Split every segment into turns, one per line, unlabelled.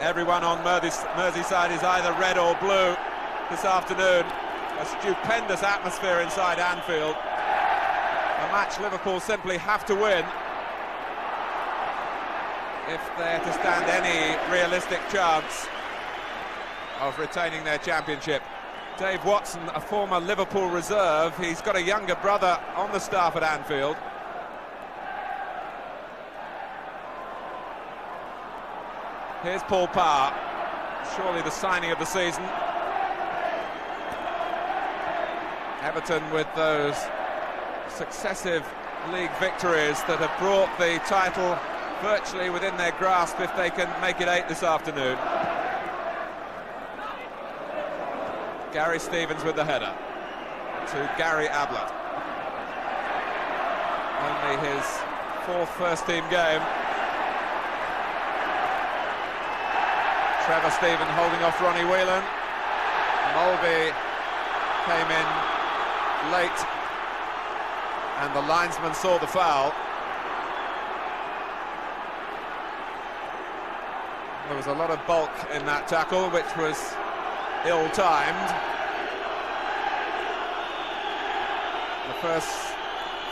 Everyone on Merseyside is either red or blue this afternoon. A stupendous atmosphere inside Anfield. A match Liverpool simply have to win if they're to stand any realistic chance of retaining their championship. Dave Watson, a former Liverpool reserve, he's got a younger brother on the staff at Anfield. Here's Paul Power, surely the signing of the season. Everton with those successive league victories that have brought the title virtually within their grasp if they can make it 8 this afternoon. Gary Stevens with the header to Gary Ablett. Only his 4th first-team game. Trevor Steven holding off Ronnie Whelan. Mølby came in late and the linesman saw the foul. There was a lot of bulk in that tackle, which was ill-timed. The first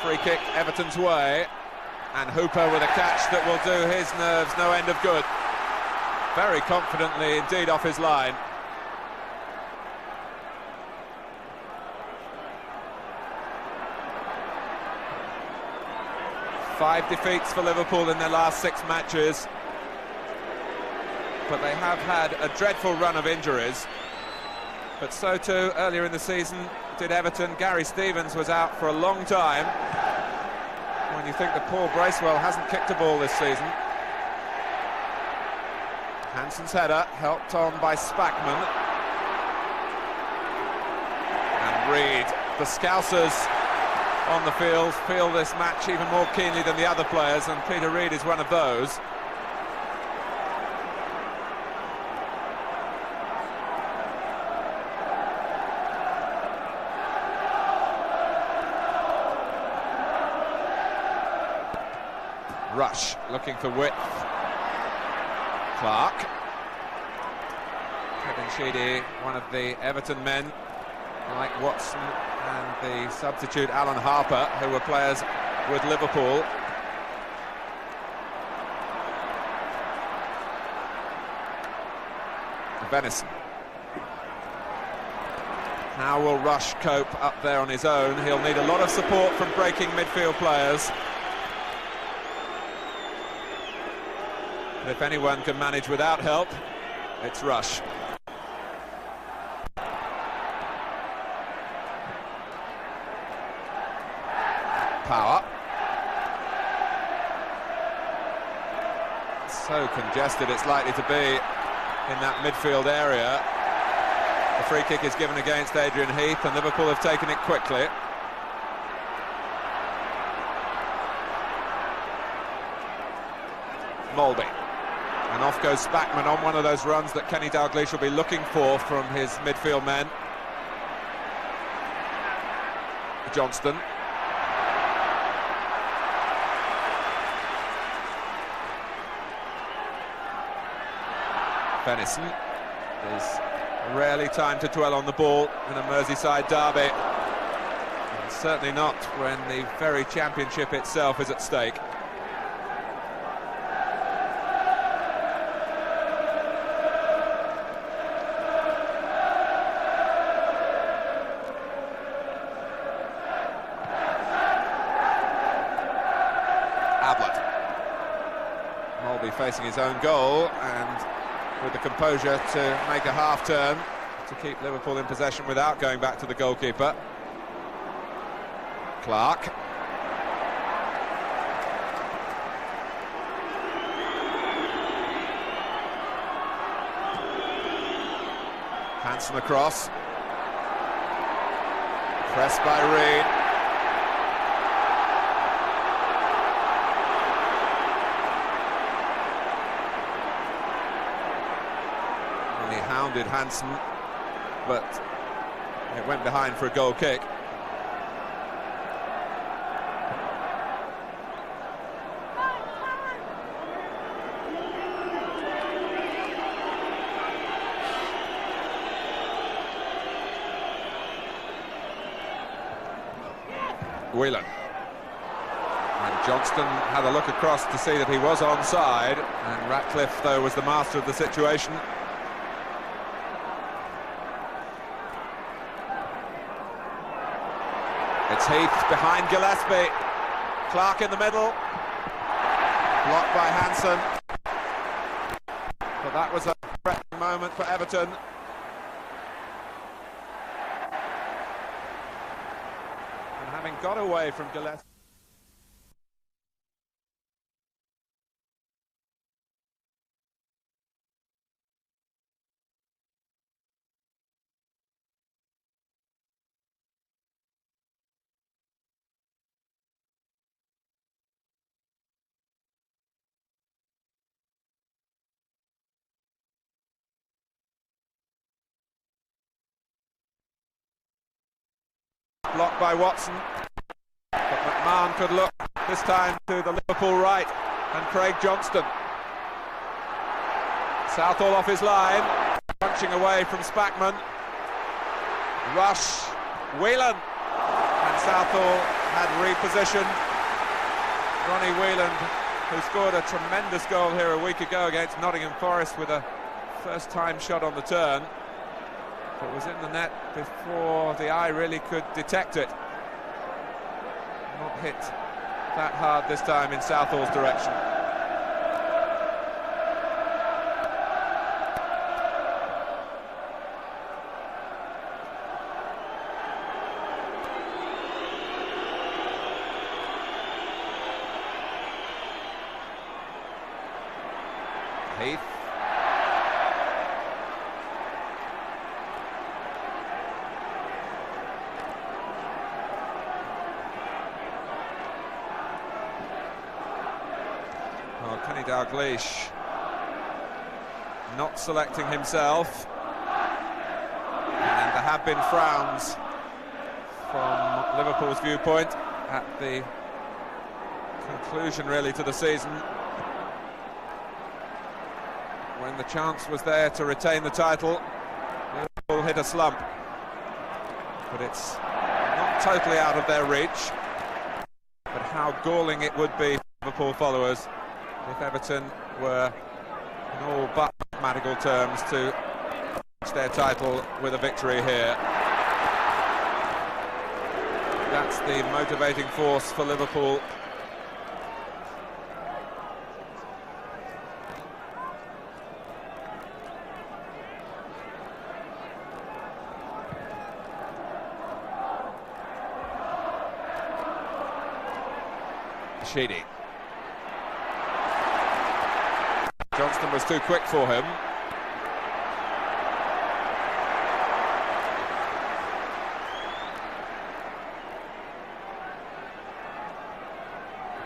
free kick Everton's way, and Hooper with a catch that will do his nerves no end of good. Very confidently indeed off his line. Five defeats for Liverpool in their last 6 matches, but they have had a dreadful run of injuries. But so too, earlier in the season, did Everton. Gary Stevens was out for a long time. When you think that Paul Bracewell hasn't kicked a ball this season. Hansen's header, helped on by Spackman. And Reid, the Scousers on the field, feel this match even more keenly than the other players, and Peter Reid is one of those. Rush looking for width. Clarke. Kevin Sheedy, one of the Everton men, like Watson and the substitute Alan Harper, who were players with Liverpool. Venison. How will Rush cope up there on his own? He'll need a lot of support from breaking midfield players. If anyone can manage without help, it's Rush. Power. So congested it's likely to be in that midfield area. The free kick is given against Adrian Heath, and Liverpool have taken it quickly. Mølby. And off goes Spackman on one of those runs that Kenny Dalglish will be looking for from his midfield men. Johnston. Venison. There's rarely time to dwell on the ball in a Merseyside derby. And certainly not when the very championship itself is at stake. Ablett. Mølby facing his own goal and with the composure to make a half-turn to keep Liverpool in possession without going back to the goalkeeper. Clarke. Hansen across. Pressed by Reid. He hounded Hansen, but it went behind for a goal kick. Whelan. And Johnston had a look across to see that he was onside, and Ratcliffe, though, was the master of the situation. It's Heath behind Gillespie. Clarke in the middle. Blocked by Hansen. But that was a threatening moment for Everton. And having got away from Gillespie. Blocked by Watson, but McMahon could look this time to the Liverpool right and Craig Johnston. Southall off his line, punching away from Spackman. Rush, Whelan, and Southall had repositioned. Ronnie Whelan, who scored a tremendous goal here a week ago against Nottingham Forest with a first-time shot on the turn. It was in the net before the eye really could detect it. Not hit that hard this time in Southall's direction. Heath. Dalglish not selecting himself, and there have been frowns from Liverpool's viewpoint at the conclusion really to the season, when the chance was there to retain the title. Liverpool hit a slump, but it's not totally out of their reach. But how galling it would be for Liverpool followers if Everton were, in all but mathematical terms, to reach their title with a victory here. That's the motivating force for Liverpool. Sheedy. Johnston was too quick for him.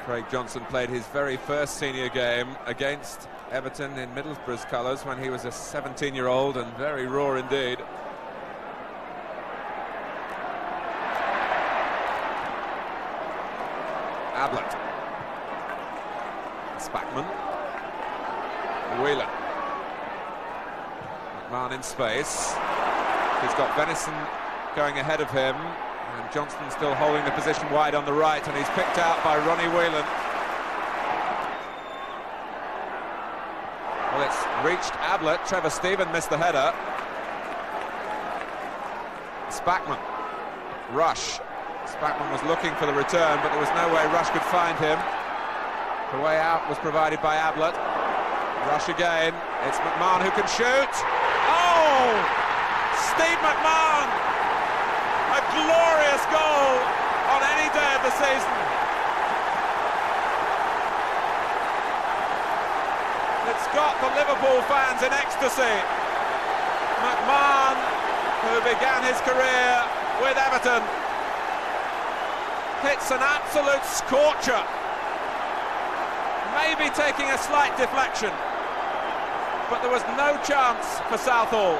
Craig Johnston played his very first senior game against Everton in Middlesbrough's colours when he was a 17-year-old and very raw indeed. Ablett. Spackman. Whelan. McMahon in space. He's got Venison going ahead of him, and Johnston still holding the position wide on the right, and he's picked out by Ronnie Whelan. Well, it's reached Ablett. Trevor Stephen missed the header. Spackman. Rush. Spackman was looking for the return, but there was no way Rush could find him. The way out was provided by Ablett. Rush again. It's McMahon who can shoot. Oh! Steve McMahon! A glorious goal on any day of the season. It's got the Liverpool fans in ecstasy. McMahon, who began his career with Everton, hits an absolute scorcher. Maybe taking a slight deflection, but there was no chance for Southall.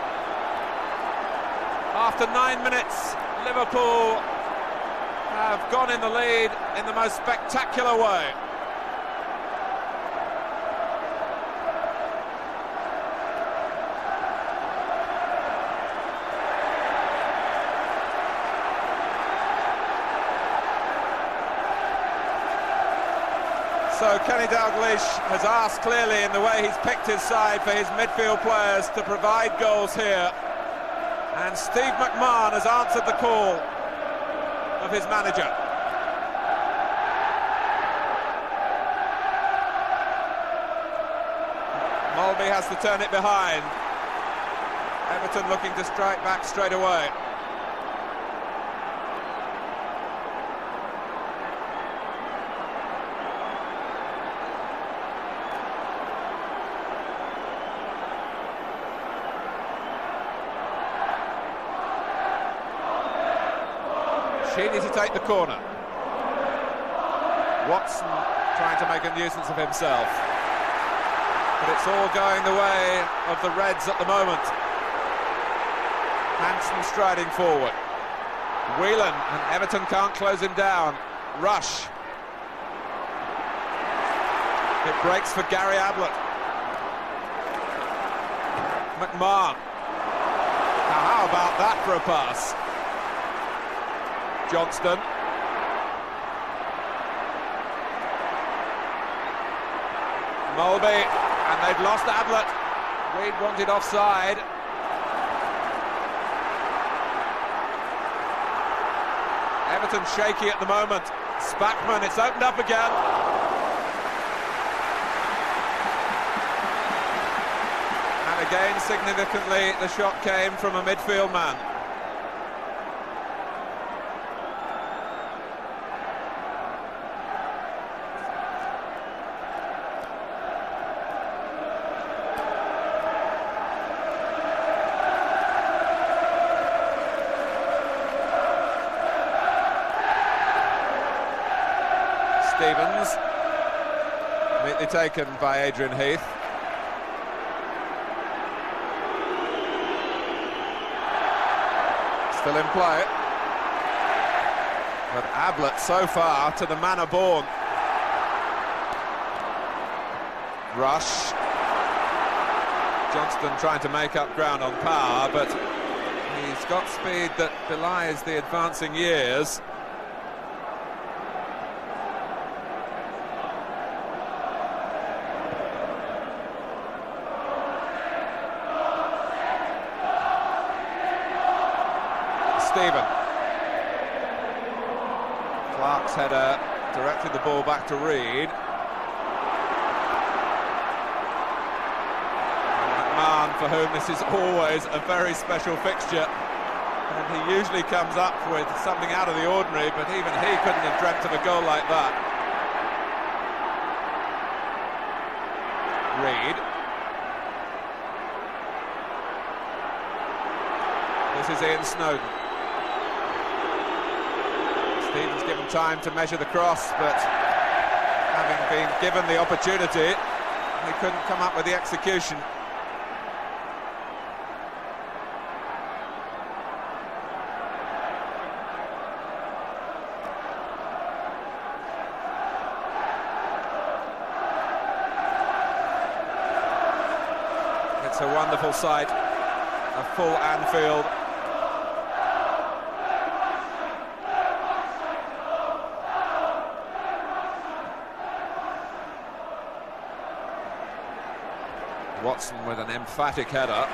After 9 minutes, Liverpool have gone in the lead in the most spectacular way. So Kenny Dalglish has asked clearly in the way he's picked his side for his midfield players to provide goals here. And Steve McMahon has answered the call of his manager. Mølby has to turn it behind. Everton looking to strike back straight away. Sheedy to take the corner. Watson trying to make a nuisance of himself. But it's all going the way of the Reds at the moment. Hansen striding forward. Whelan, and Everton can't close him down. Rush. It breaks for Gary Ablett. McMahon. Now how about that for a pass? Johnston. Mølby, and they've lost Ablett. Reid wanted offside. Everton shaky at the moment. Spackman, it's opened up again. And again, significantly, the shot came from a midfield man. Stevens, neatly taken by Adrian Heath. Still in play. But Ablett so far to the manner born. Rush. Johnston trying to make up ground on power, but he's got speed that belies the advancing years. Stephen. Clarke's header directed the ball back to Reid. McMahon, for whom this is always a very special fixture, and he usually comes up with something out of the ordinary, but even he couldn't have dreamt of a goal like that. Reid. This is Ian Snodin. Stevens given time to measure the cross, but having been given the opportunity, he couldn't come up with the execution. It's a wonderful sight, a full Anfield. Watson with an emphatic header.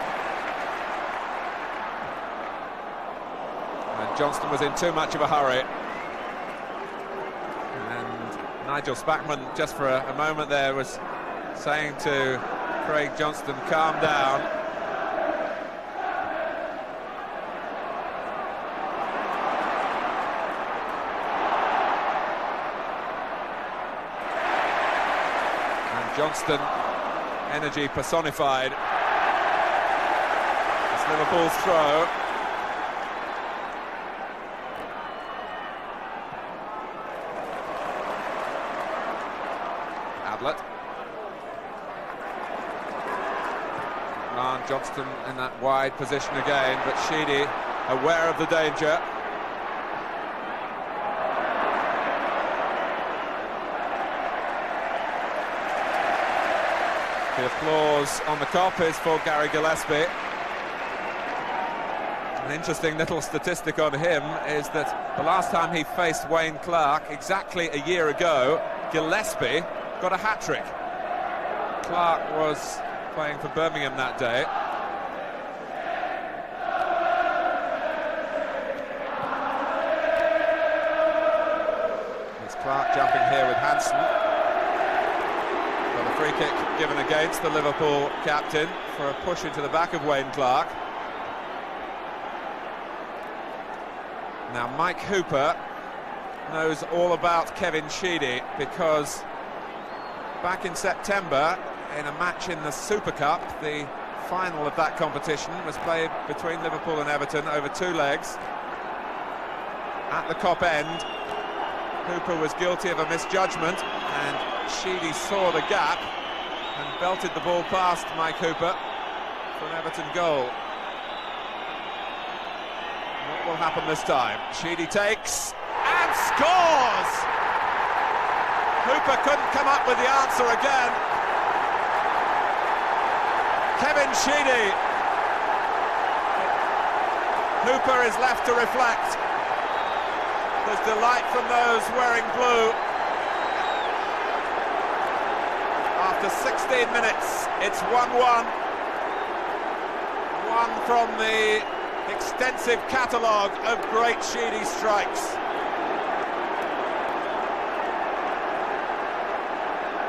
And Johnston was in too much of a hurry. And Nigel Spackman, just for a moment there, was saying to Craig Johnston, calm down. And Johnston, energy personified. It's Liverpool's throw. Ablett. Johnston in that wide position again, but Sheedy aware of the danger. The applause on the Kop is for Gary Gillespie. An interesting little statistic on him is that the last time he faced Wayne Clarke, exactly a year ago, Gillespie got a hat-trick. Clarke was playing for Birmingham that day. It's Clarke jumping here with Hansen. Got a free kick given against the Liverpool captain for a push into the back of Wayne Clarke. Now Mike Hooper knows all about Kevin Sheedy, because back in September, in a match in the Super Cup, the final of that competition was played between Liverpool and Everton over 2 legs. At the Kop end, Hooper was guilty of a misjudgment, and Sheedy saw the gap and belted the ball past Mike Hooper for an Everton goal. What will happen this time? Sheedy takes and scores! Hooper couldn't come up with the answer again. Kevin Sheedy. Hooper is left to reflect. There's delight from those wearing blue. After 16 minutes, it's 1-1. One from the extensive catalogue of great Sheedy strikes.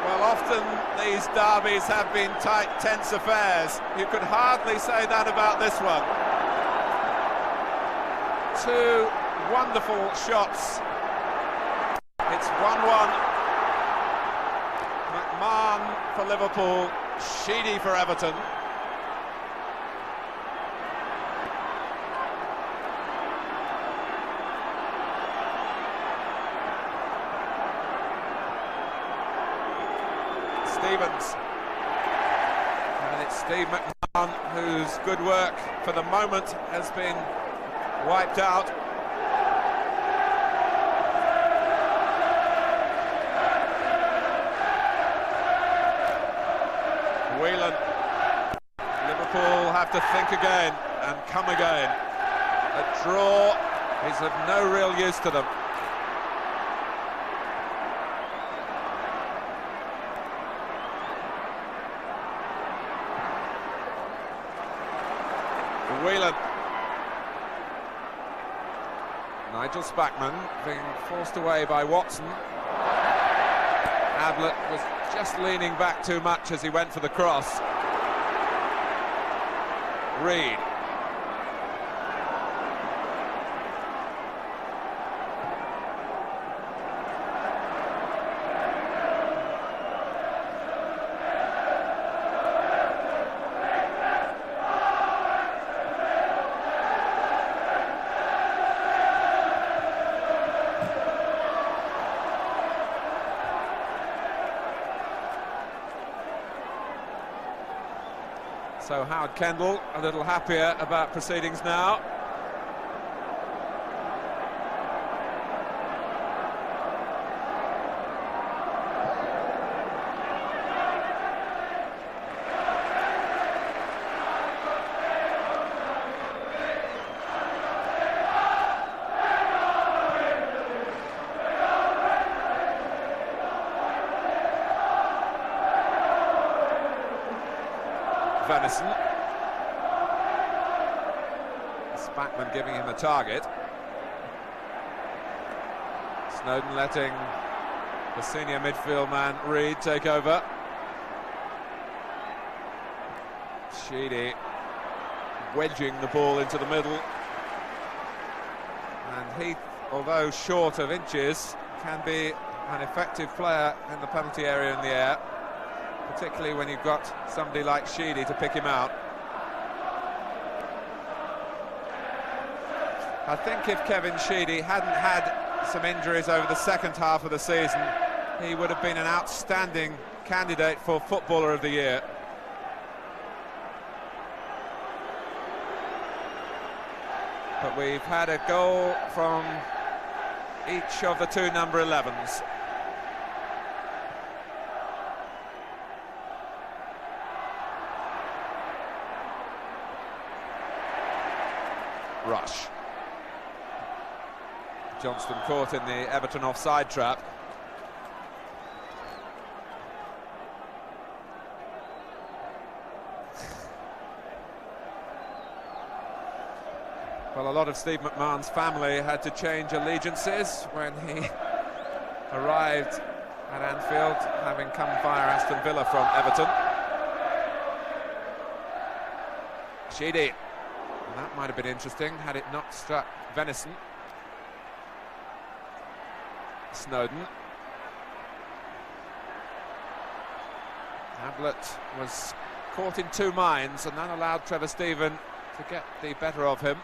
Well, often these derbies have been tight, tense affairs. You could hardly say that about this one. 2 wonderful shots. It's 1-1. McMahon for Liverpool, Sheedy for Everton. Stevens, and it's Steve McMahon whose good work for the moment has been wiped out. Whelan. Liverpool have to think again and come again. A draw is of no real use to them. Whelan. Nigel Spackman being forced away by Watson. Ablett was just leaning back too much as he went for the cross. Reid. So Howard Kendall a little happier about proceedings now. Venison. Spackman giving him a target. Snodin letting the senior midfield man Reid take over. Sheedy wedging the ball into the middle. And Heath, although short of inches, can be an effective player in the penalty area in the air, particularly when you've got somebody like Sheedy to pick him out. I think if Kevin Sheedy hadn't had some injuries over the second half of the season, he would have been an outstanding candidate for Footballer of the Year. But we've had a goal from each of the 2 number 11s. Rush. Johnston caught in the Everton offside trap. Well, a lot of Steve McMahon's family had to change allegiances when he arrived at Anfield, having come via Aston Villa from Everton. Sheedy, and that might have been interesting had it not struck Venison. Snodin. Ablett was caught in two minds, and that allowed Trevor Stephen to get the better of him.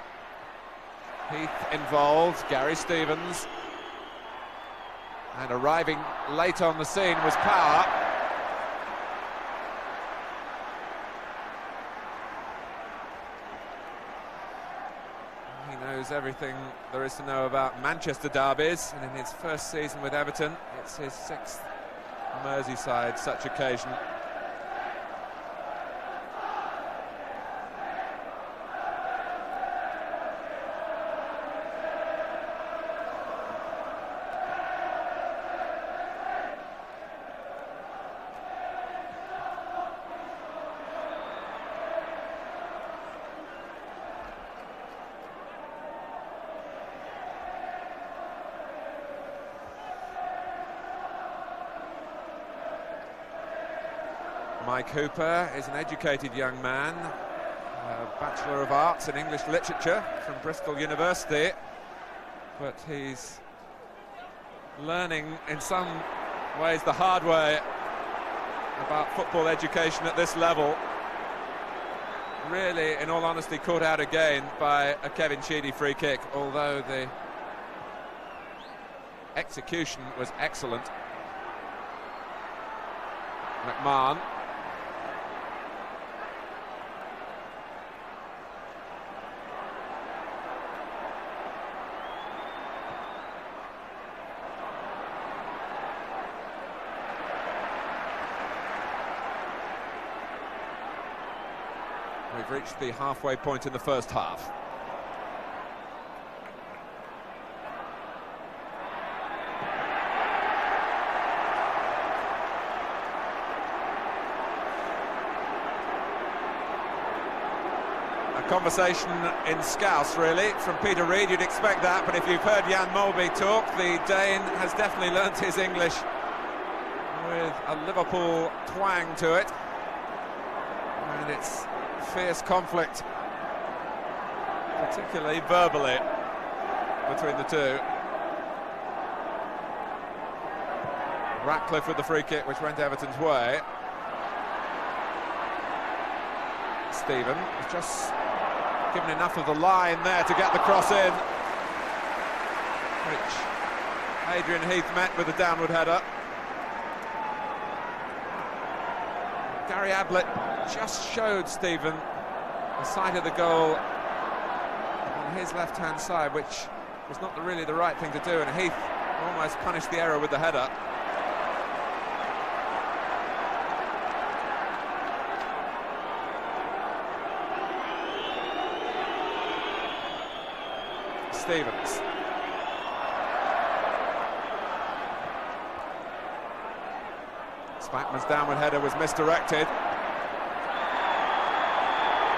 Heath involved, Gary Stevens, and arriving late on the scene was Power. He knows everything there is to know about Manchester derbies, and in his first season with Everton, it's his 6th Merseyside such occasion. Mike Hooper is an educated young man, a Bachelor of Arts in English Literature from Bristol University, but he's learning in some ways the hard way about football education at this level. Really, in all honesty, caught out again by a Kevin Sheedy free kick, although the execution was excellent. McMahon. We've reached the halfway point in the first half. A conversation in Scouse, really, from Peter Reid. You'd expect that, but if you've heard Jan Mølby talk, the Dane has definitely learnt his English with a Liverpool twang to it. And it's fierce conflict, particularly verbally, between the two. Ratcliffe with the free kick, which went Everton's way. Stephen was just given enough of the line there to get the cross in, which Adrian Heath met with a downward header. Gary Ablett just showed Stephen the side of the goal on his left-hand side, which was not really the right thing to do, and Heath almost punished the error with the header. Stevens. Spackman's downward header was misdirected.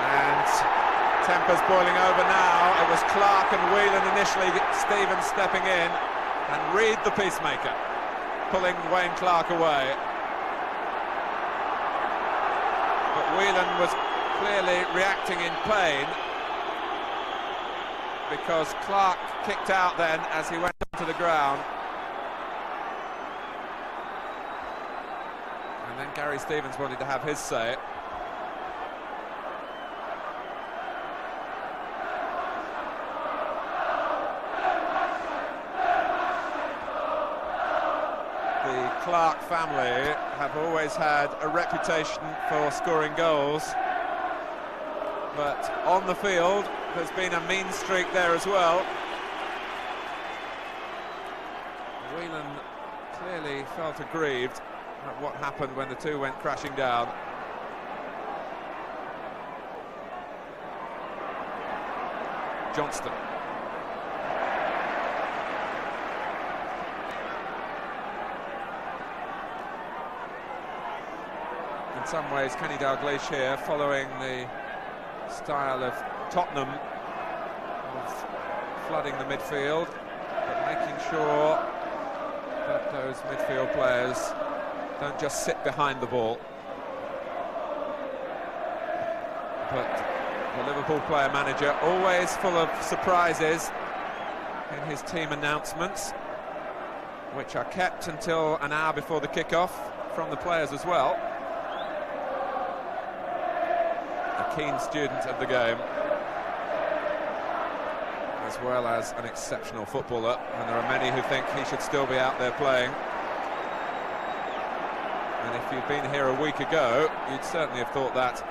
And tempers boiling over now. It was Clarke and Whelan initially, Stevens stepping in, and Reid the peacemaker, pulling Wayne Clarke away. But Whelan was clearly reacting in pain, because Clarke kicked out then as he went onto the ground. And then Gary Stevens wanted to have his say. The Clarke family have always had a reputation for scoring goals, but on the field there's been a mean streak there as well. Whelan clearly felt aggrieved at what happened when the two went crashing down. Johnston. In some ways, Kenny Dalglish here, following the style of Tottenham, of flooding the midfield, but making sure that those midfield players don't just sit behind the ball. But the Liverpool player manager, always full of surprises in his team announcements, which are kept until an hour before the kick-off from the players as well. A keen student of the game, as well as an exceptional footballer, and there are many who think he should still be out there playing. And if you'd been here a week ago, you'd certainly have thought that,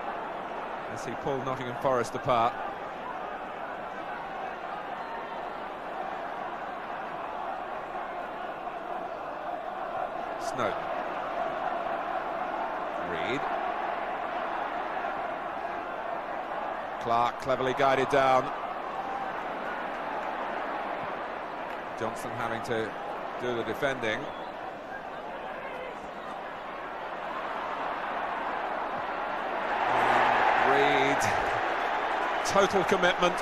as he pulled Nottingham Forest apart. Snodin. Reid. Clarke cleverly guided down. Johnston having to do the defending. And Reid, total commitment.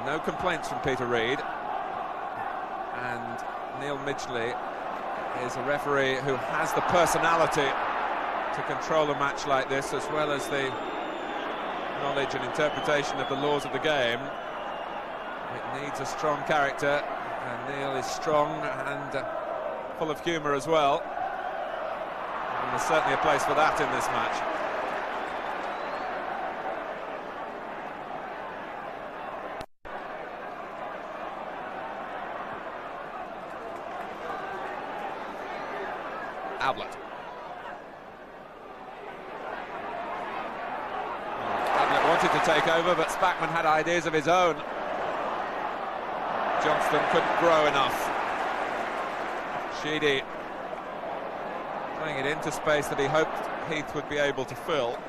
No complaints from Peter Reid, and Neil Midgley is a referee who has the personality to control a match like this, as well as the knowledge and interpretation of the laws of the game. It needs a strong character, and Neil is strong and full of humour as well, and there's certainly a place for that in this match. Ablett. Ablett wanted to take over, but Spackman had ideas of his own. Johnston couldn't grow enough. Sheedy playing it into space that he hoped Heath would be able to fill.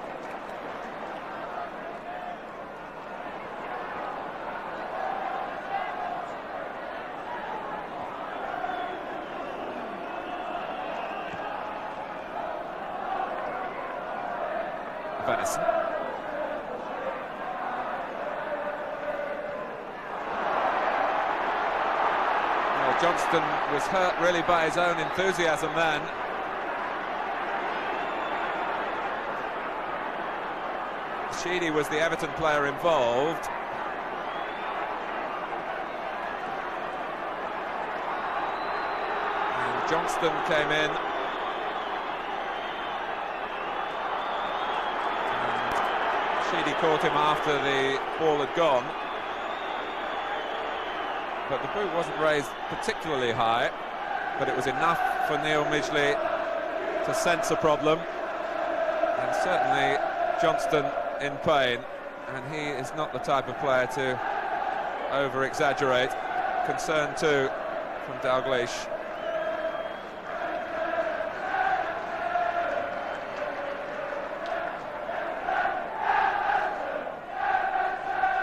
Venison. Well, Johnston was hurt really by his own enthusiasm then. Sheedy was the Everton player involved. And Johnston came in. Sheedy caught him after the ball had gone, but the boot wasn't raised particularly high, but it was enough for Neil Midgley to sense a problem, and certainly Johnston in pain, and he is not the type of player to over-exaggerate. Concern too from Dalglish.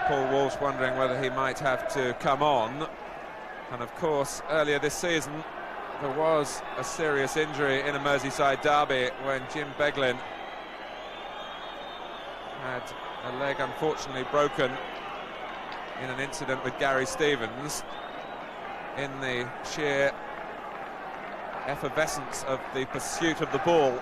Paul Walsh wondering whether he might have to come on, and of course earlier this season there was a serious injury in a Merseyside derby when Jim Beglin had a leg unfortunately broken in an incident with Gary Stevens in the sheer effervescence of the pursuit of the ball.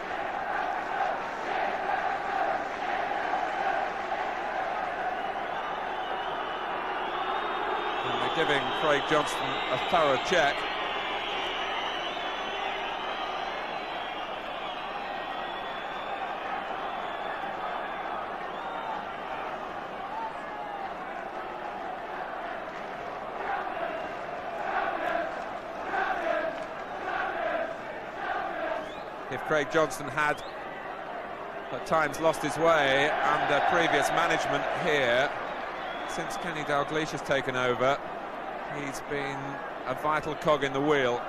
Giving Craig Johnston a thorough check. If Craig Johnston had at times lost his way under previous management here, since Kenny Dalglish has taken over, he's been a vital cog in the wheel.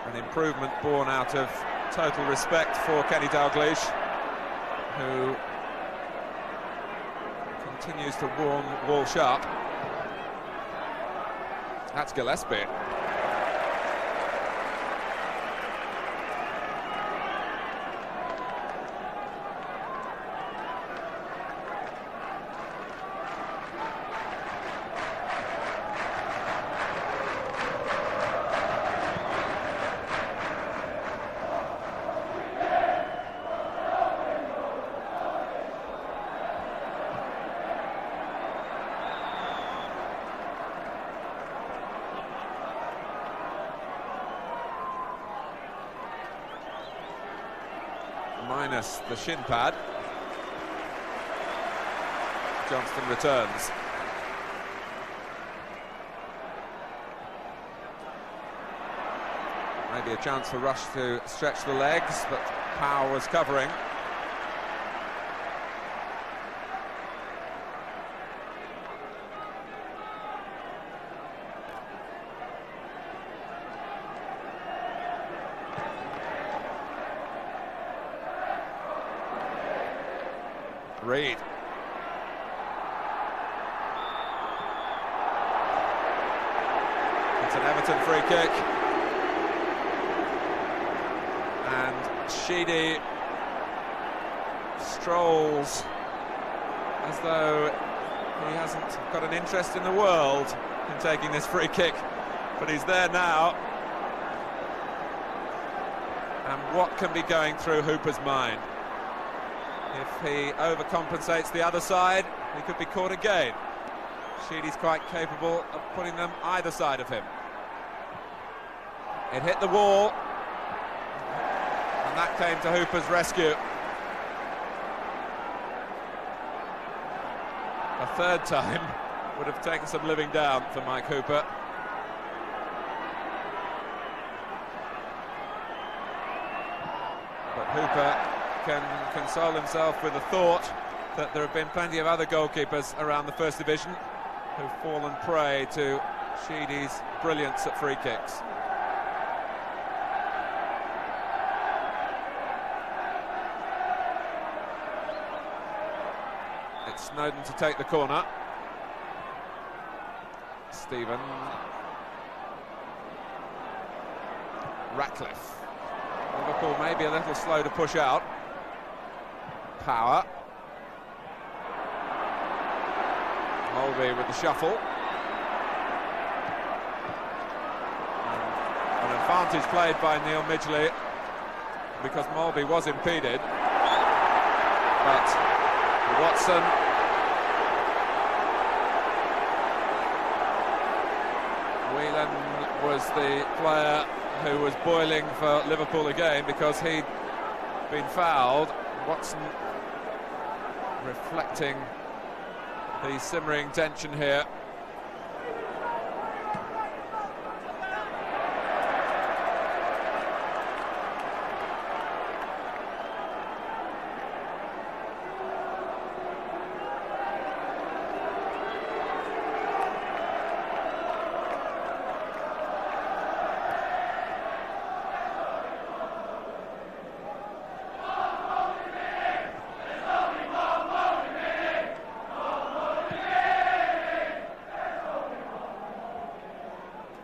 An improvement born out of total respect for Kenny Dalglish, who continues to warm Walsh up. That's Gillespie. Minus the shin pad. Johnston returns. Maybe a chance for Rush to stretch the legs, but Powell was covering. Reid. It's an Everton free kick. And Sheedy strolls as though he hasn't got an interest in the world in taking this free kick, but he's there now. And what can be going through Hooper's mind? If he overcompensates the other side, he could be caught again. Sheedy's quite capable of putting them either side of him. It hit the wall, and that came to Hooper's rescue. A third time would have taken some living down for Mike Hooper. But Hooper can console himself with the thought that there have been plenty of other goalkeepers around the First Division who've fallen prey to Sheedy's brilliance at free kicks. It's Snodin to take the corner. Stephen. Ratcliffe. Liverpool may be a little slow to push out. Power. Mølby with the shuffle. And an advantage played by Neil Midgley because Mølby was impeded. But Watson. Whelan was the player who was boiling for Liverpool again because he'd been fouled. Watson reflecting the simmering tension here.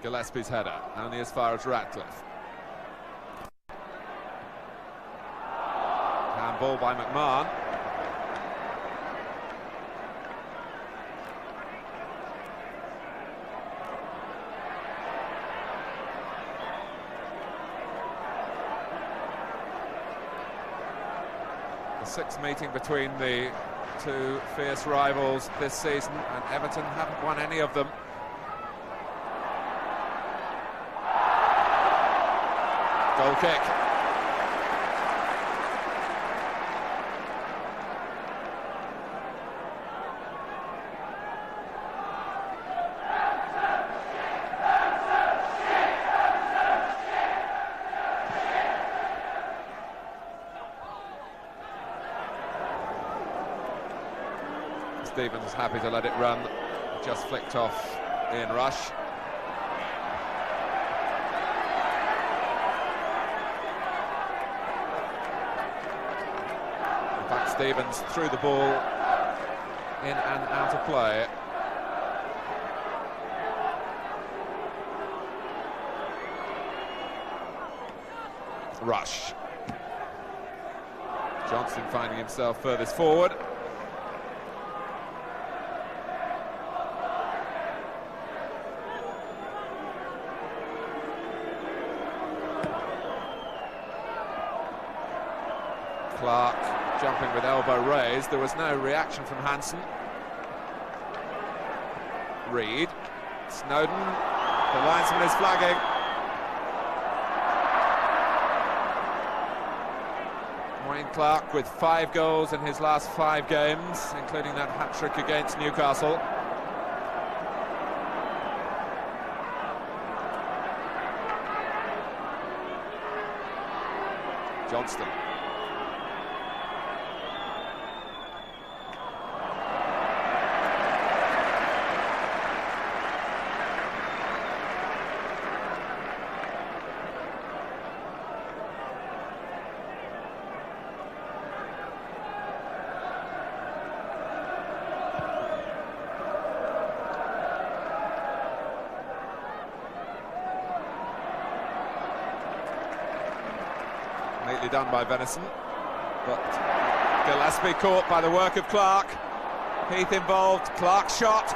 Gillespie's header, only as far as Ratcliffe. Handball by McMahon. The sixth meeting between the two fierce rivals this season, and Everton haven't won any of them. Goal kick. Stevens happy to let it run, just flicked off Ian Rush. Stevens threw the ball in and out of play. Rush. Johnston finding himself furthest forward. Clarke jumping with elbow raised. There was no reaction from Hansen. Reid. Snodin. The linesman is flagging. Clarke with 5 goals in his last 5 games, including that hat-trick against Newcastle. Johnston. Neatly done by Venison, but Gillespie caught by the work of Clarke. Heath involved, Clarke shot,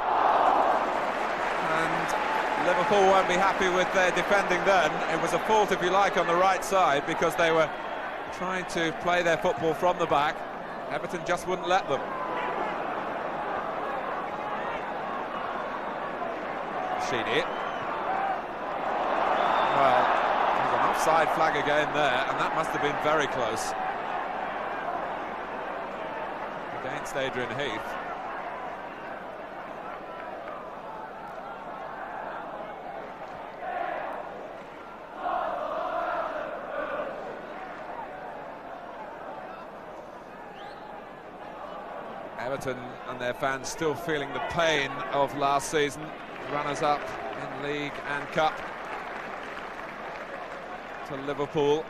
and Liverpool won't be happy with their defending then. It was a fault, if you like, on the right side because they were trying to play their football from the back. Everton just wouldn't let them. Sheedy. Well, offside flag again there, and that must have been very close against Adrian Heath. Everton and their fans still feeling the pain of last season, runners-up in League and Cup to Liverpool.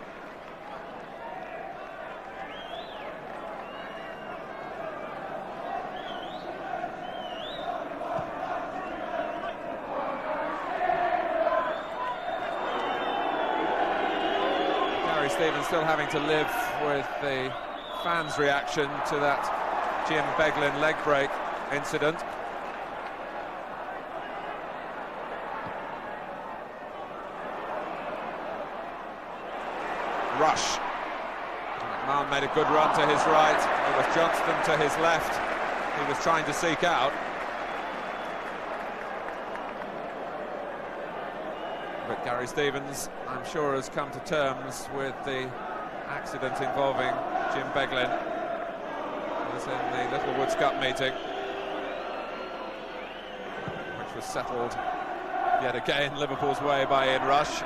Stevens still having to live with the fans' reaction to that Jim Beglin leg break incident. Rush. McMahon made a good run to his right. It was Johnston to his left. He was trying to seek out. But Gary Stevens, I'm sure, has come to terms with the accident involving Jim Beglin. It was in the Little Woods Cup meeting, which was settled yet again Liverpool's way by Ian Rush.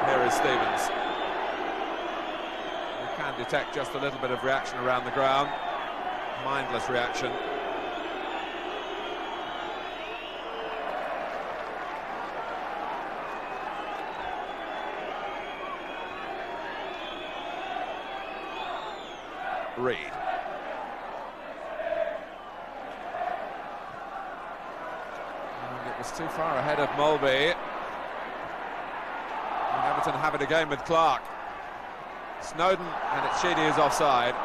Here is Stevens. You can detect just a little bit of reaction around the ground. Mindless reaction. Reid. And it was too far ahead of Mølby. And Everton have it again with Clarke. Snodin, and it's Sheedy who's offside.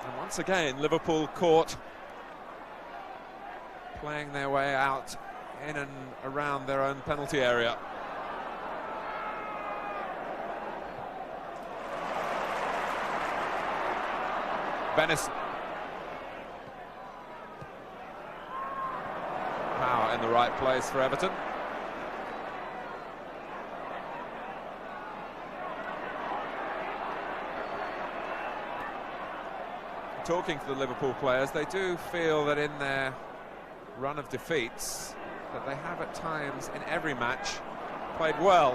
And once again, Liverpool caught playing their way out in and around their own penalty area. Venison. Power in the right place for Everton. Talking to the Liverpool players, they do feel that in their run of defeats that they have at times in every match played well.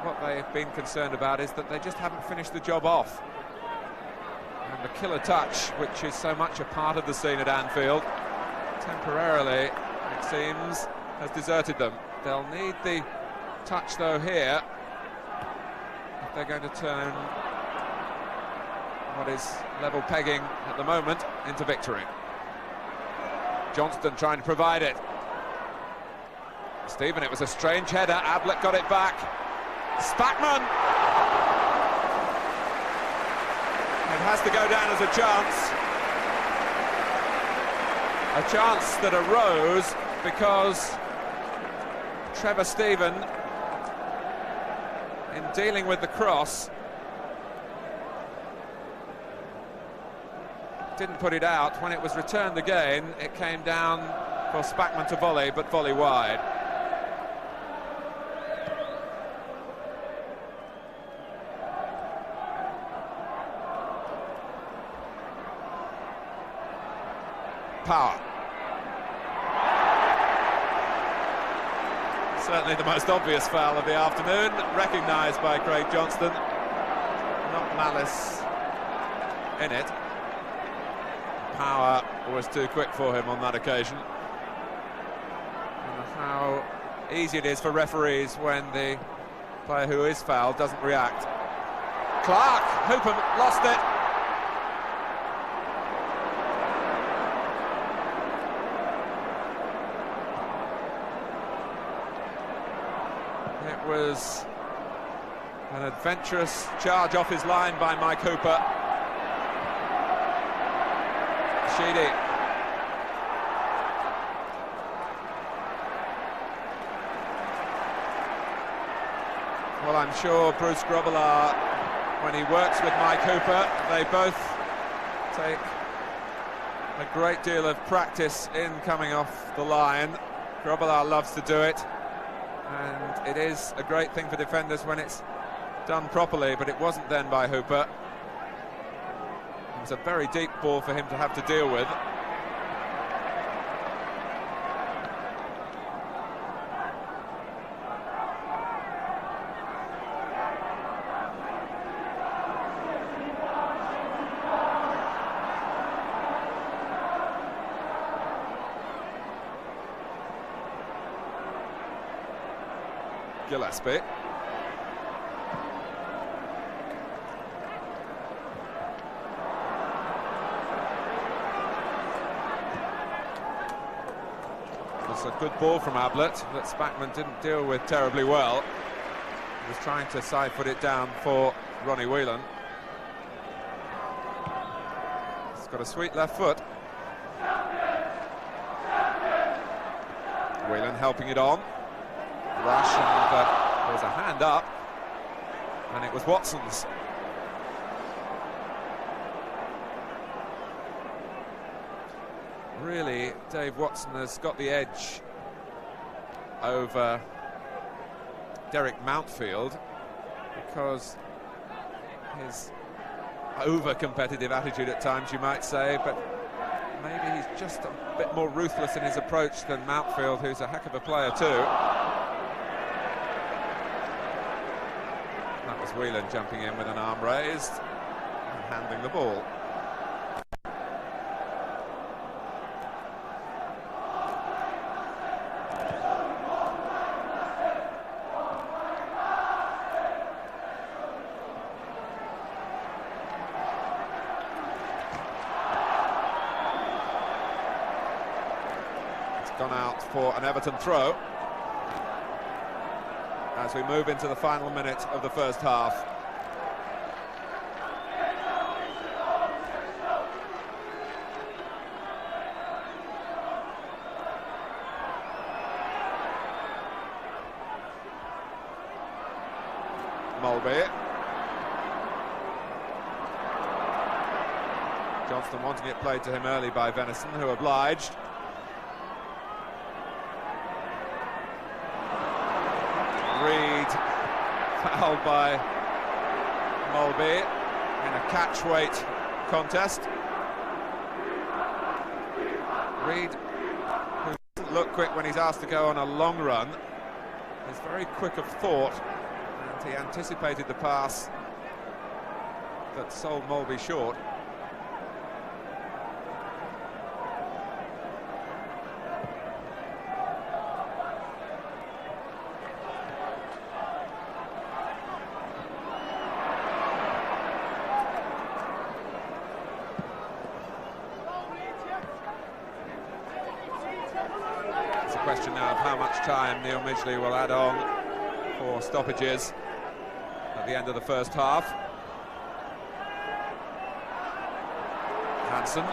What they've been concerned about is that they just haven't finished the job off. And the killer touch, which is so much a part of the scene at Anfield, temporarily, it seems, has deserted them. They'll need the touch, though, here, if they're going to turn what is level pegging at the moment into victory. Johnston trying to provide it. Stephen, it was a strange header. Ablett got it back. Spackman! It has to go down as a chance. A chance that arose because Trevor Stephen, in dealing with the cross, didn't put it out. When it was returned again, it came down for Spackman to volley, but volley wide. Power. Certainly the most obvious foul of the afternoon, recognised by Craig Johnston. Not malice in it. Power was too quick for him on that occasion. And how easy it is for referees when the player who is fouled doesn't react. Clarke, Hooper lost it. It was an adventurous charge off his line by Mike Hooper. Sheedy. Well, I'm sure Bruce Grobbelaar, when he works with Mike Hooper, they both take a great deal of practice in coming off the line. Grobbelaar loves to do it, and it is a great thing for defenders when it's done properly, but it wasn't then by Hooper. It was a very deep ball for him to have to deal with. Gillespie. A good ball from Ablett that Spackman didn't deal with terribly well. He was trying to side-foot it down for Ronnie Whelan. He's got a sweet left foot. Whelan helping it on. Rush, and there's a hand up, and it was Watson's. Really, Dave Watson has got the edge over Derek Mountfield because his over-competitive attitude at times, you might say, but maybe he's just a bit more ruthless in his approach than Mountfield, who's a heck of a player too. That was Whelan jumping in with an arm raised and handling the ball. Gone out for an Everton throw as we move into the final minute of the first half. Mølby. Johnston wanting it played to him early by Venison, who obliged. Reid fouled by Mølby in a catch-weight contest. Reid, who doesn't look quick when he's asked to go on a long run, is very quick of thought, and he anticipated the pass that sold Mølby short. question now of how much time Neil Midgley will add on for stoppages at the end of the first half. Hansen.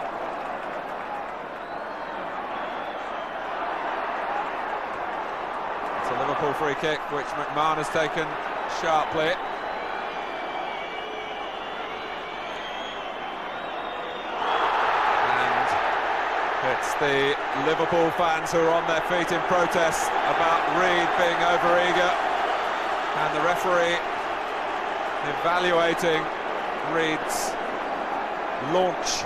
It's a Liverpool free kick which McMahon has taken sharply. It's the Liverpool fans who are on their feet in protest about Reid being overeager, and the referee evaluating Reid's launch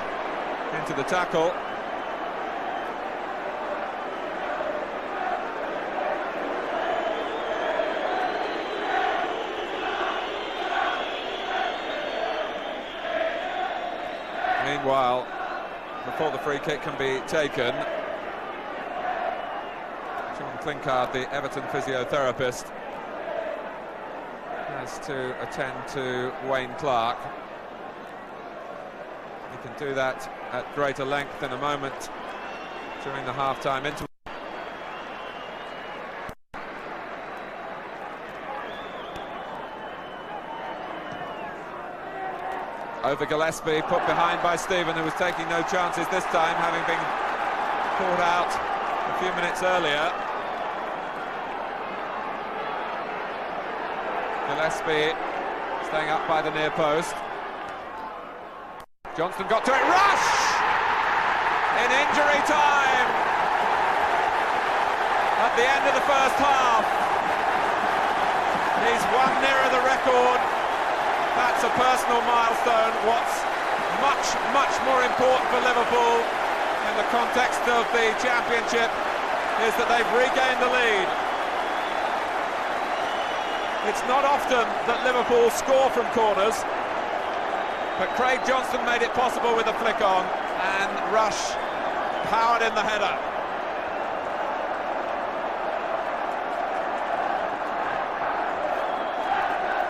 into the tackle. Meanwhile, before the free kick can be taken, John Clinkard, the Everton physiotherapist, has to attend to Wayne Clarke. He can do that at greater length in a moment during the half-time interval. Over Gillespie, put behind by Stephen, who was taking no chances this time, having been caught out a few minutes earlier. Gillespie staying up by the near post. Johnston got to it. Rush! In injury time! At the end of the first half. He's one nearer the record. That's a personal milestone. What's much more important for Liverpool in the context of the Championship is that they've regained the lead. It's not often that Liverpool score from corners, but Craig Johnston made it possible with a flick on, and Rush powered in the header.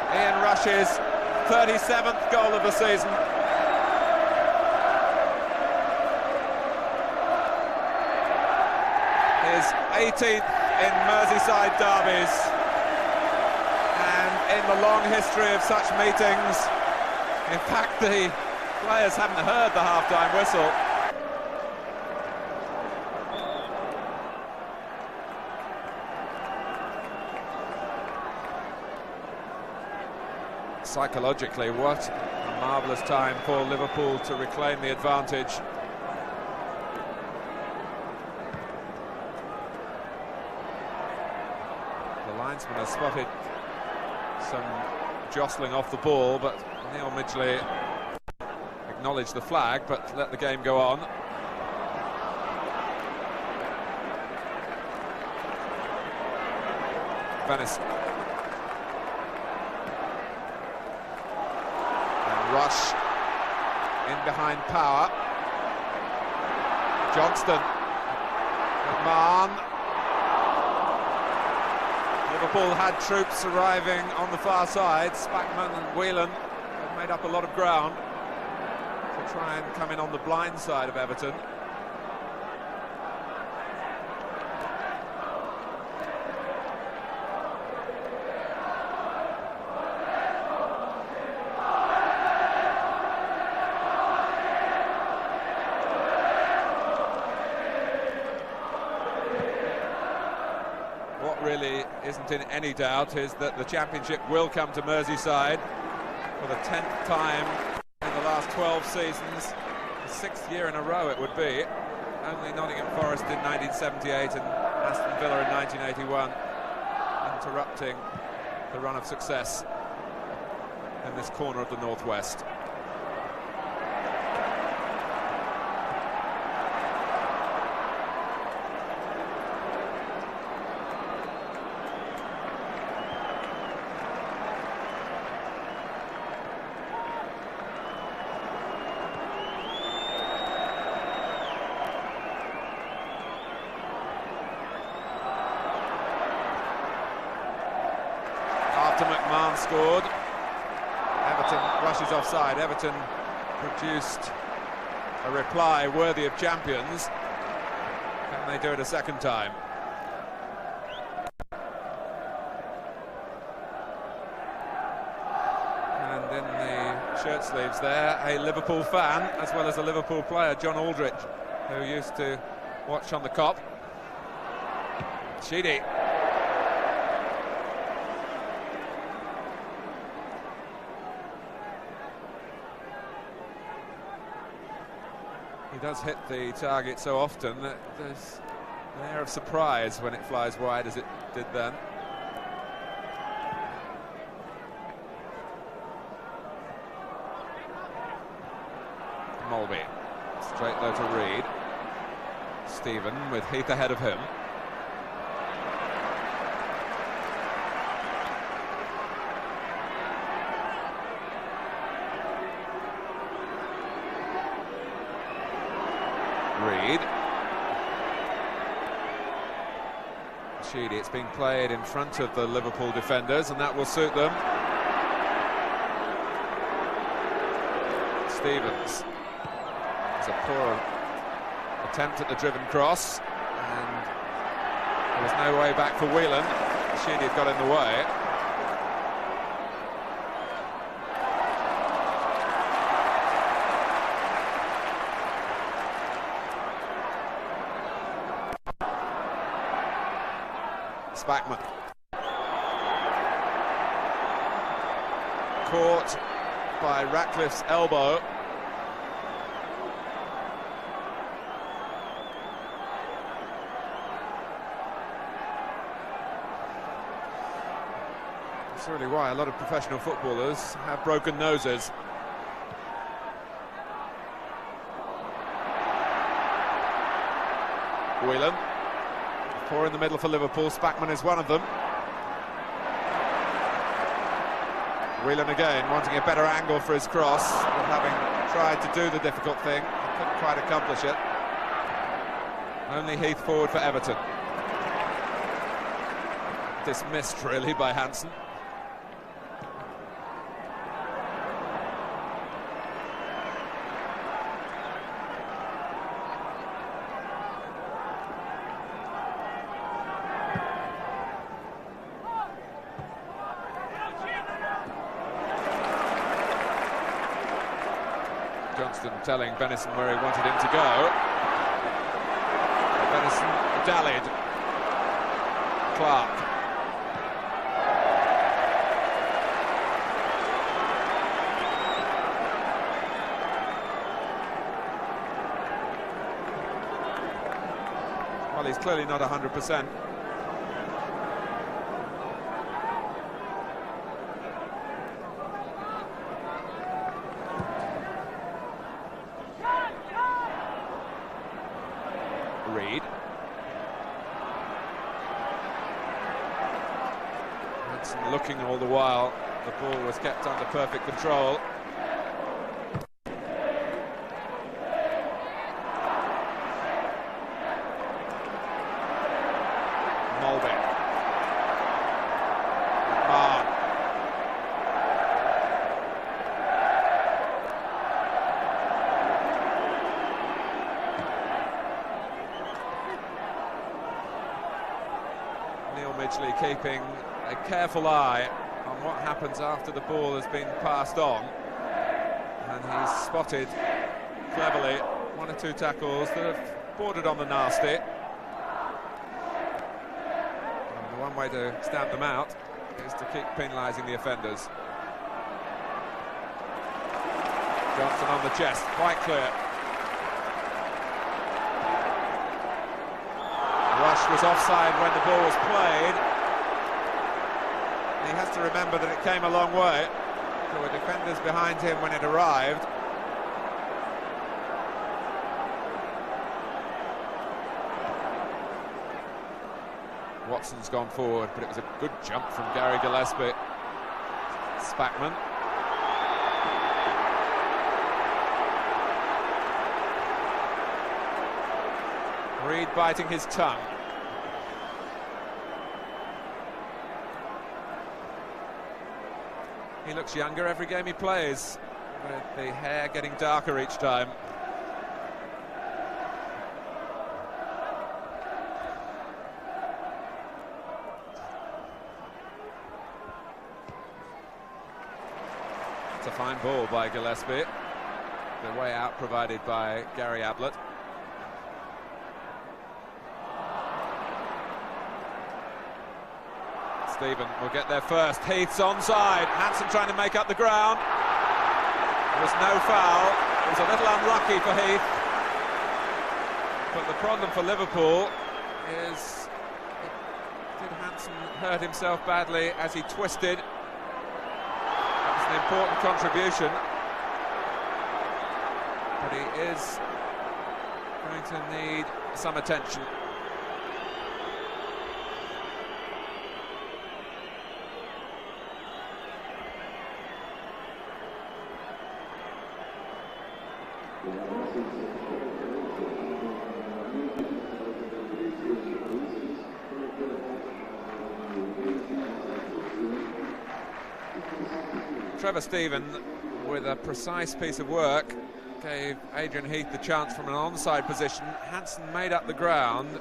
Ian Rush's 37th goal of the season. His 18th in Merseyside derbies, and in the long history of such meetings, in fact the players haven't heard the half-time whistle. Psychologically, what a marvellous time for Liverpool to reclaim the advantage. The linesman has spotted some jostling off the ball, but Neil Midgley acknowledged the flag, but let the game go on. Venison. Rush in behind Power. Johnston. McMahon. Liverpool had troops arriving on the far side. Spackman and Whelan have made up a lot of ground to try and come in on the blind side of Everton. Really isn't in any doubt is that the Championship will come to Merseyside for the 10th time in the last 12 seasons, the 6th year in a row it would be. Only Nottingham Forest in 1978 and Aston Villa in 1981 interrupting the run of success in this corner of the Northwest. After McMahon scored, Everton rushes offside. Everton produced a reply worthy of champions. Can they do it a second time? shirt sleeves there, a Liverpool fan as well as a Liverpool player, John Aldrich, who used to watch on the Kop. Sheedy. He does hit the target so often that there's an air of surprise when it flies wide as it did then. Mølby. Straight though to Reid. Stephen with Heath ahead of him. Reid. Sheedy, it's being played in front of the Liverpool defenders, and that will suit them. Stevens. It's a poor attempt at the driven cross, and there was no way back for Whelan. Sheedy got in the way. Spackman. Caught by Ratcliffe's elbow. That's really why a lot of professional footballers have broken noses. Whelan. Four in the middle for Liverpool. Spackman is one of them. Whelan again wanting a better angle for his cross, but having tried to do the difficult thing, he couldn't quite accomplish it. Only Heath forward for Everton. Dismissed really by Hansen. Johnston telling Venison where he wanted him to go. Venison dallied. Clarke. Well, he's clearly not 100%. Reid. Hansen looking all the while. The ball was kept under perfect control. Mølby. McMahon. Keeping a careful eye on what happens after the ball has been passed on, and he's spotted cleverly one or two tackles that have bordered on the nasty, and the one way to stamp them out is to keep penalising the offenders. Johnston on the chest, quite clear. Rush was offside when the ball was played. He has to remember that it came a long way. There were defenders behind him when it arrived. Watson's gone forward, but it was a good jump from Gillespie. Spackman. Reid biting his tongue. He looks younger every game he plays, with the hair getting darker each time. That's a fine ball by Gillespie. The way out provided by Gary Ablett. Stephen will get there first. Heath's onside. Hansen trying to make up the ground. There was no foul. It was a little unlucky for Heath. But the problem for Liverpool is, did Hansen hurt himself badly as he twisted? That was an important contribution. But he is going to need some attention. Trevor Stephen, with a precise piece of work, gave Adrian Heath the chance from an onside position. Hansen made up the ground,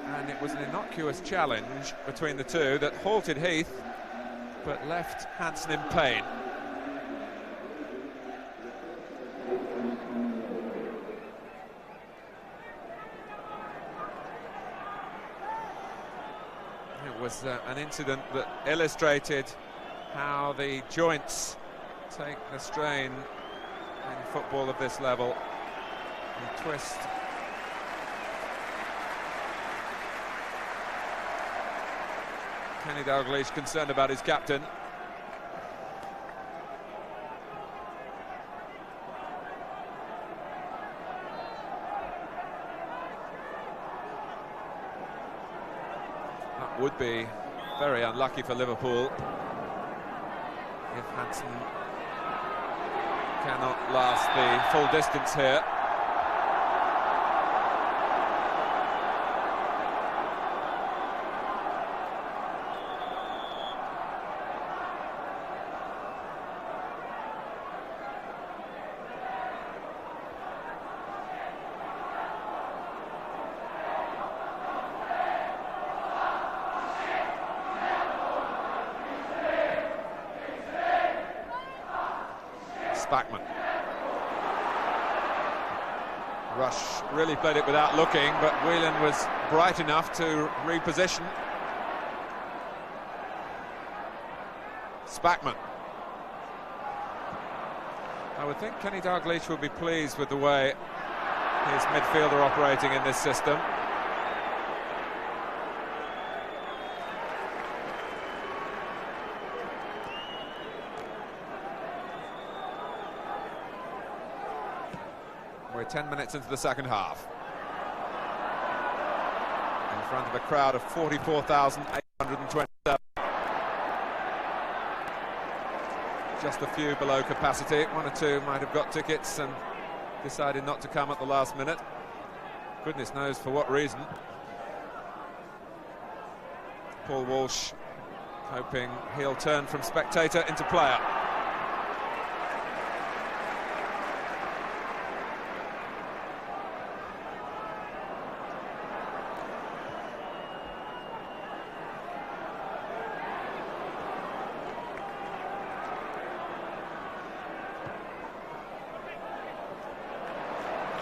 and it was an innocuous challenge between the two that halted Heath, but left Hansen in pain. It was an incident that illustrated how the joints take the strain in football of this level. The twist. Kenny Dalglish concerned about his captain. That would be very unlucky for Liverpool if Hansen cannot last the full distance here. Spackman. Rush really played it without looking, but Whelan was bright enough to reposition. Spackman. I would think Kenny Dalglish will be pleased with the way his midfield are operating in this system. We're 10 minutes into the second half. In front of a crowd of 44,827. Just a few below capacity. One or two might have got tickets and decided not to come at the last minute. Goodness knows for what reason. Paul Walsh hoping he'll turn from spectator into player.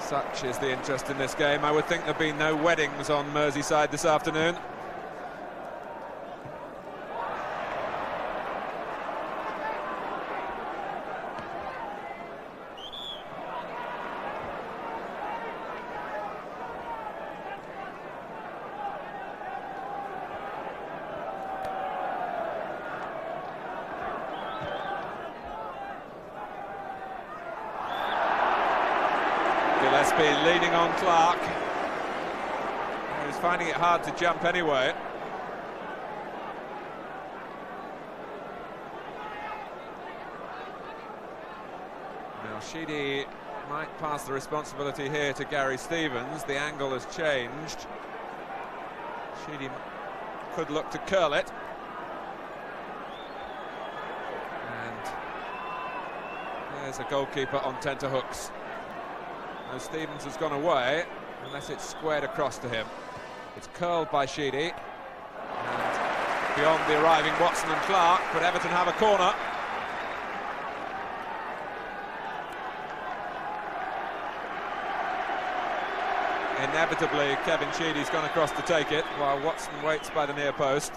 Such is the interest in this game. I would think there'd be no weddings on Merseyside this afternoon. Gillespie leaning on Clarke. He's finding it hard to jump anyway. Now Sheedy might pass the responsibility here to Gary Stevens. The angle has changed. Sheedy could look to curl it. And there's a goalkeeper on tenterhooks. No, Stevens has gone away, unless it's squared across to him. It's curled by Sheedy. And beyond the arriving Watson and Clarke, but Everton have a corner. Inevitably, Kevin Sheedy's gone across to take it, while Watson waits by the near post.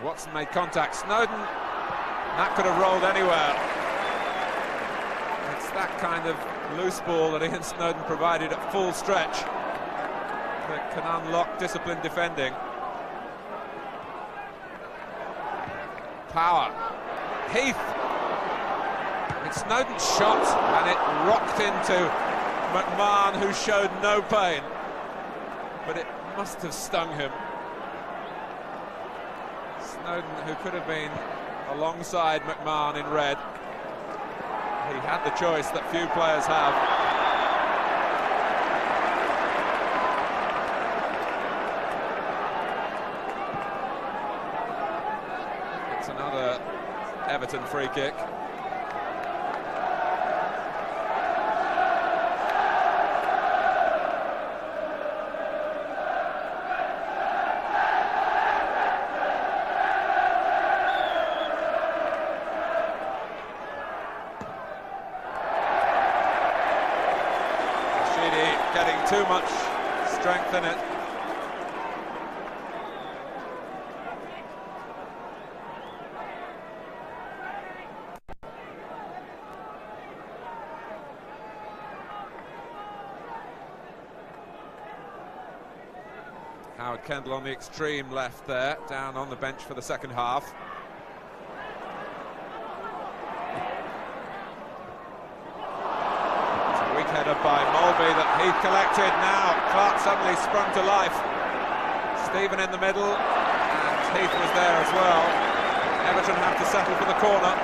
Watson made contact. Snodin, that could have rolled anywhere. It's that kind of loose ball that Ian Snodin provided at full stretch that can unlock disciplined defending. Power. Heath. It's Snodin's shot, and it rocked into McMahon, who showed no pain, but it must have stung him. Snodin, who could have been alongside McMahon in red. He had the choice that few players have. It's another Everton free kick. Too much strength in it. Kendall on the extreme left there, down on the bench for the second half. Weak header by Mølby that Heath collected. Now Clarke suddenly sprung to life. Stephen in the middle, and Heath was there as well. Everton have to settle for the corner.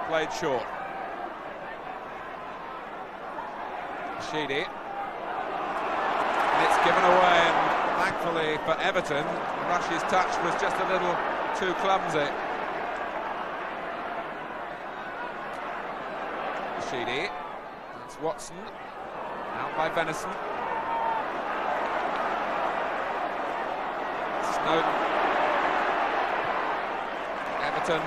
Played short. Sheedy. It's given away, and thankfully for Everton, Rush's touch was just a little too clumsy. Sheedy, that's Watson, out by Venison. Snodin. Everton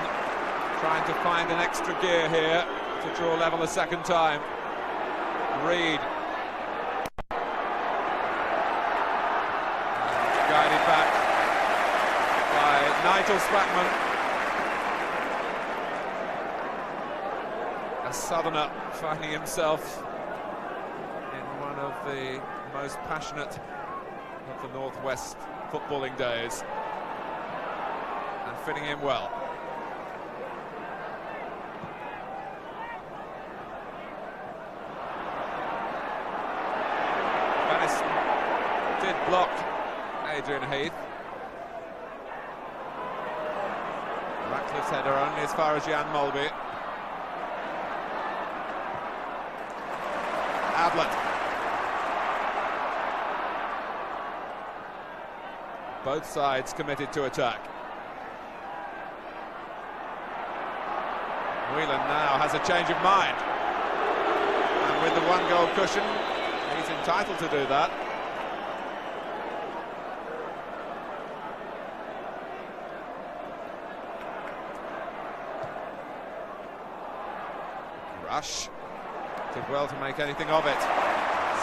trying to find an extra gear here to draw level a second time. Reid. Guided back by Nigel Spackman. A southerner finding himself in one of the most passionate of the Northwest footballing days, and fitting in well. Venison did block Heath. Ratcliffe's header only as far as Jan Mølby. Ablett. Both sides committed to attack. Whelan now has a change of mind, and with the one-goal cushion, he's entitled to do that. Rush did well to make anything of it.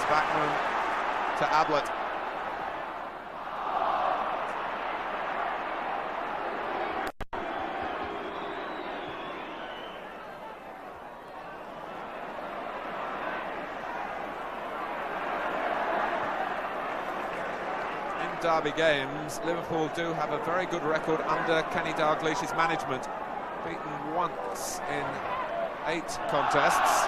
Spackman to Ablett. In derby games, Liverpool do have a very good record under Kenny Dalglish's management. Beaten once in 8 contests.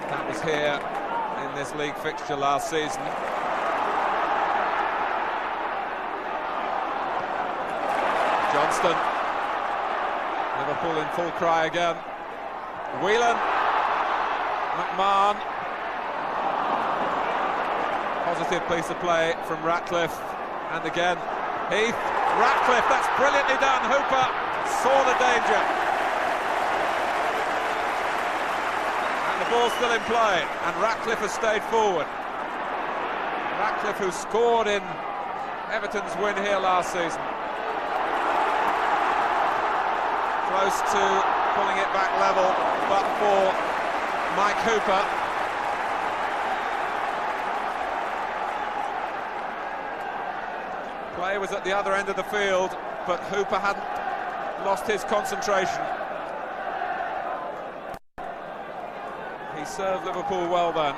That was here in this league fixture last season. Johnston. Liverpool in full cry again. Whelan. McMahon. Positive piece of play from Ratcliffe. And again, Heath. Ratcliffe, that's brilliantly done. Hooper saw the danger. And the ball's still in play, and Ratcliffe has stayed forward. Ratcliffe, who scored in Everton's win here last season. Close to pulling it back level, but for Mike Hooper. Play was at the other end of the field, but Hooper hadn't lost his concentration. He served Liverpool well then.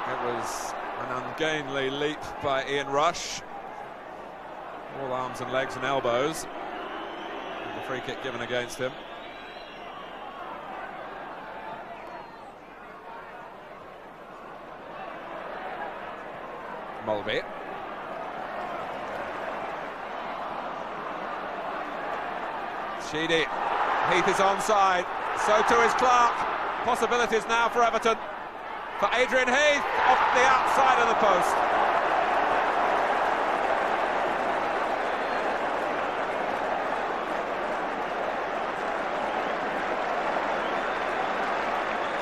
It was an ungainly leap by Ian Rush. All arms and legs and elbows. And the free kick given against him. Mølby. Sheedy. Heath is onside. So too is Clarke. Possibilities now for Everton. For Adrian Heath, off the outside of the post.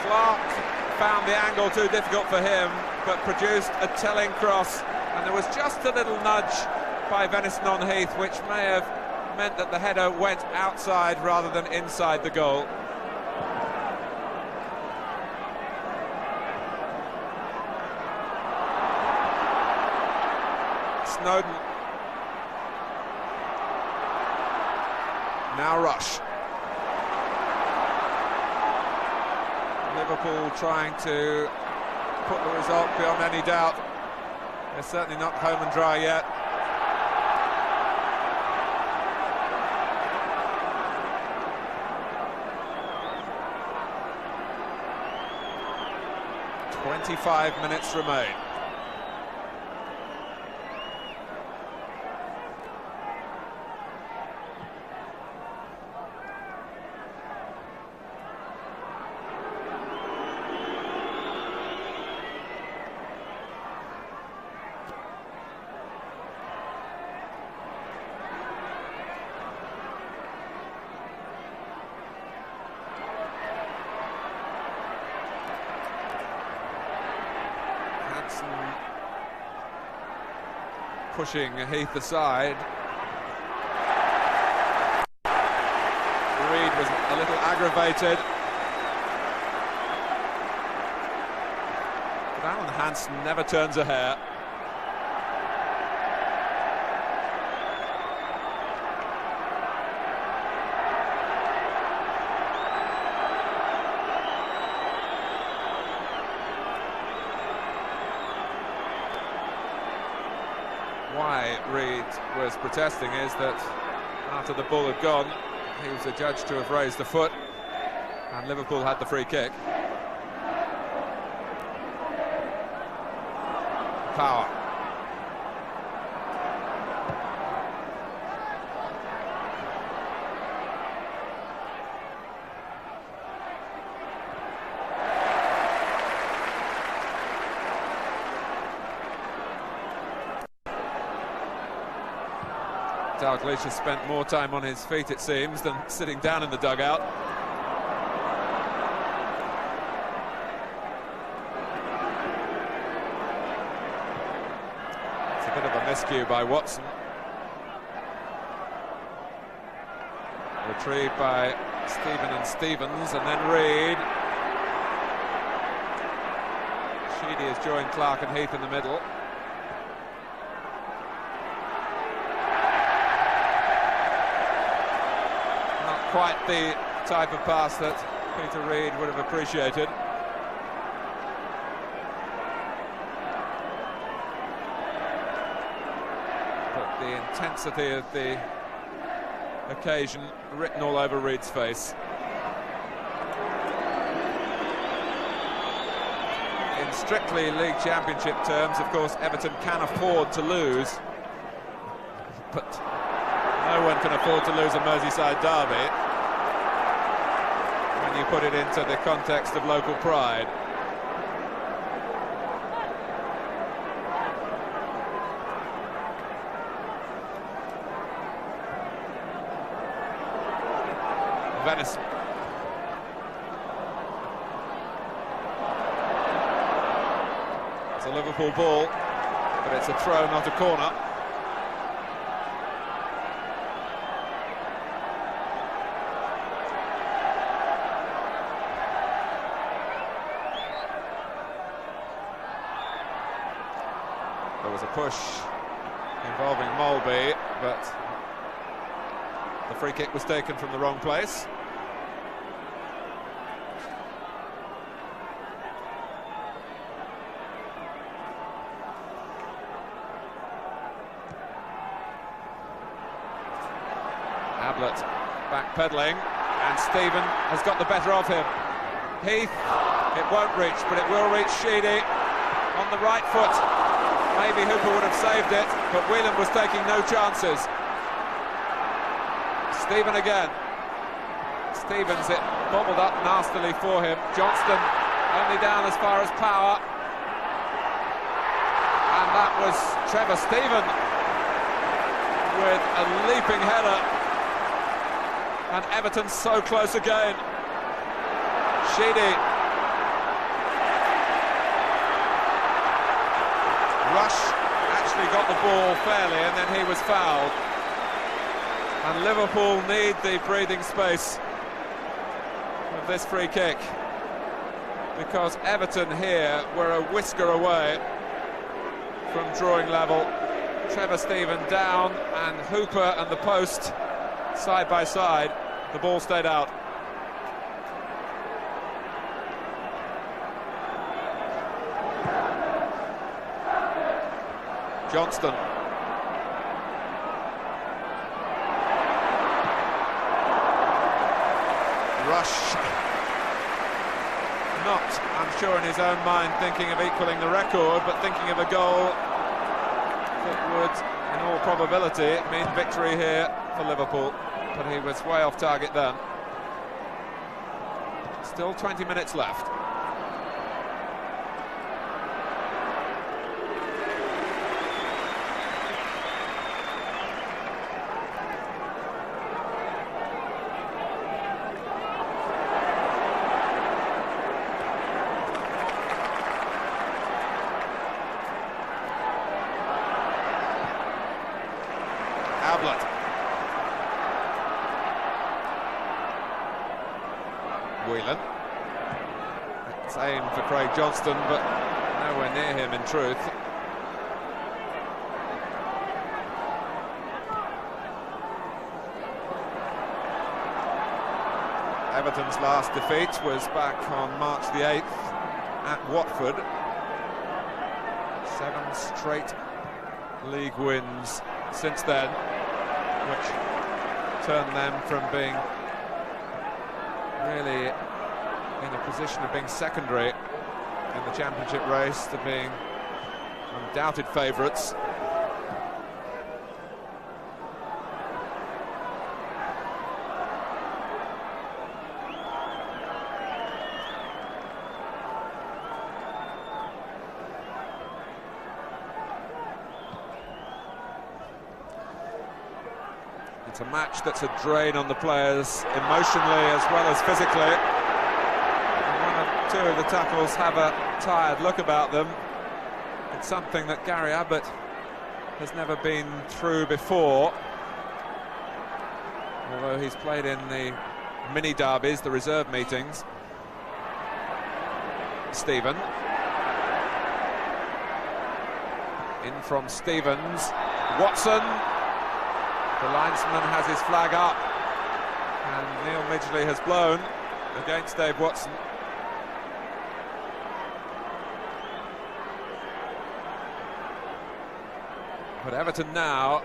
Clarke found the angle too difficult for him, but produced a telling cross, and there was just a little nudge by Venison on Heath, which may have meant that the header went outside rather than inside the goal. Snodin. Now Rush. Liverpool trying to put the result beyond any doubt. They're certainly not home and dry yet. "25 minutes remain. Hansen pushing Heath aside. Reid was a little aggravated. But Alan Hansen never turns a hair. Why Reid was protesting is that after the ball had gone, he was adjudged to have raised a foot, and Liverpool had the free kick. Power. Dalglish has spent more time on his feet, it seems, than sitting down in the dugout. It's a bit of a miscue by Watson. Retrieved by Stephen and Stevens, and then Reid. Sheedy has joined Clarke and Heath in the middle. Quite the type of pass that Peter Reid would have appreciated. But the intensity of the occasion written all over Reid's face. In strictly League Championship terms, of course, Everton can afford to lose, but no one can afford to lose a Merseyside derby when you put it into the context of local pride. Venison. It's a Liverpool ball, but it's a throw, not a corner. There was a push involving Mølby, but the free kick was taken from the wrong place. Ablett backpedaling, and Stephen has got the better of him. Heath, it won't reach, but it will reach Sheedy on the right foot. Maybe Hooper would have saved it, but Whelan was taking no chances. Stephen again. Stevens, it bobbled up nastily for him. Johnston only down as far as Power. And that was Trevor Stephen with a leaping header. And Everton so close again. Sheedy. Rush actually got the ball fairly, and then he was fouled. And Liverpool need the breathing space of this free kick, because Everton here were a whisker away from drawing level. Trevor Stephen down, and Hooper and the post side by side. The ball stayed out. Johnston. Rush. Not, I'm sure, in his own mind thinking of equaling the record, but thinking of a goal that would, in all probability, mean victory here for Liverpool. But he was way off target then. Still 20 minutes left. Ablett. Whelan. It's aimed for Craig Johnston, but nowhere near him in truth. Everton's last defeat was back on March the 8th at Watford. 7 straight league wins since then, which turned them from being really in a position of being secondary in the championship race to being undoubted favourites. It's a match that's a drain on the players emotionally as well as physically. And one or two of the tackles have a tired look about them. It's something that Gary Ablett has never been through before, although he's played in the mini derbies, the reserve meetings. Stephen. In from Stevens. Watson. The linesman has his flag up, and Neil Midgley has blown against Dave Watson. But Everton now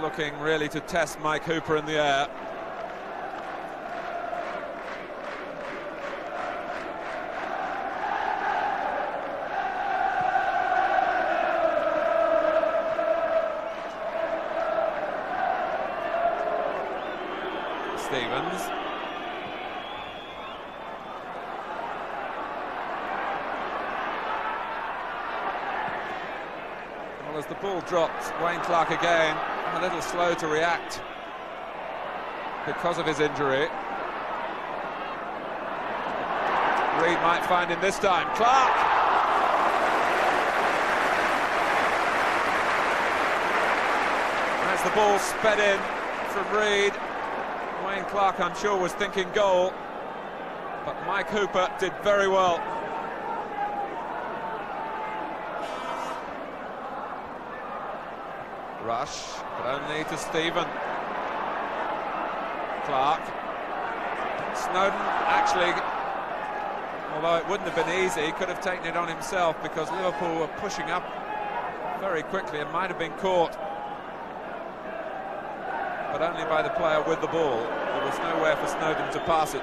looking really to test Mike Hooper in the air. Stevens. Well, as the ball dropped, Wayne Clarke again a little slow to react because of his injury. Reid might find him this time. Clarke! As the ball sped in from Reid, Wayne Clarke, I'm sure, was thinking goal, but Mike Hooper did very well. Rush, but only to Stephen. Clarke. Snodin, actually, although it wouldn't have been easy, he could have taken it on himself because Liverpool were pushing up very quickly and might have been caught, but only by the player with the ball. There was nowhere for Snodin to pass it.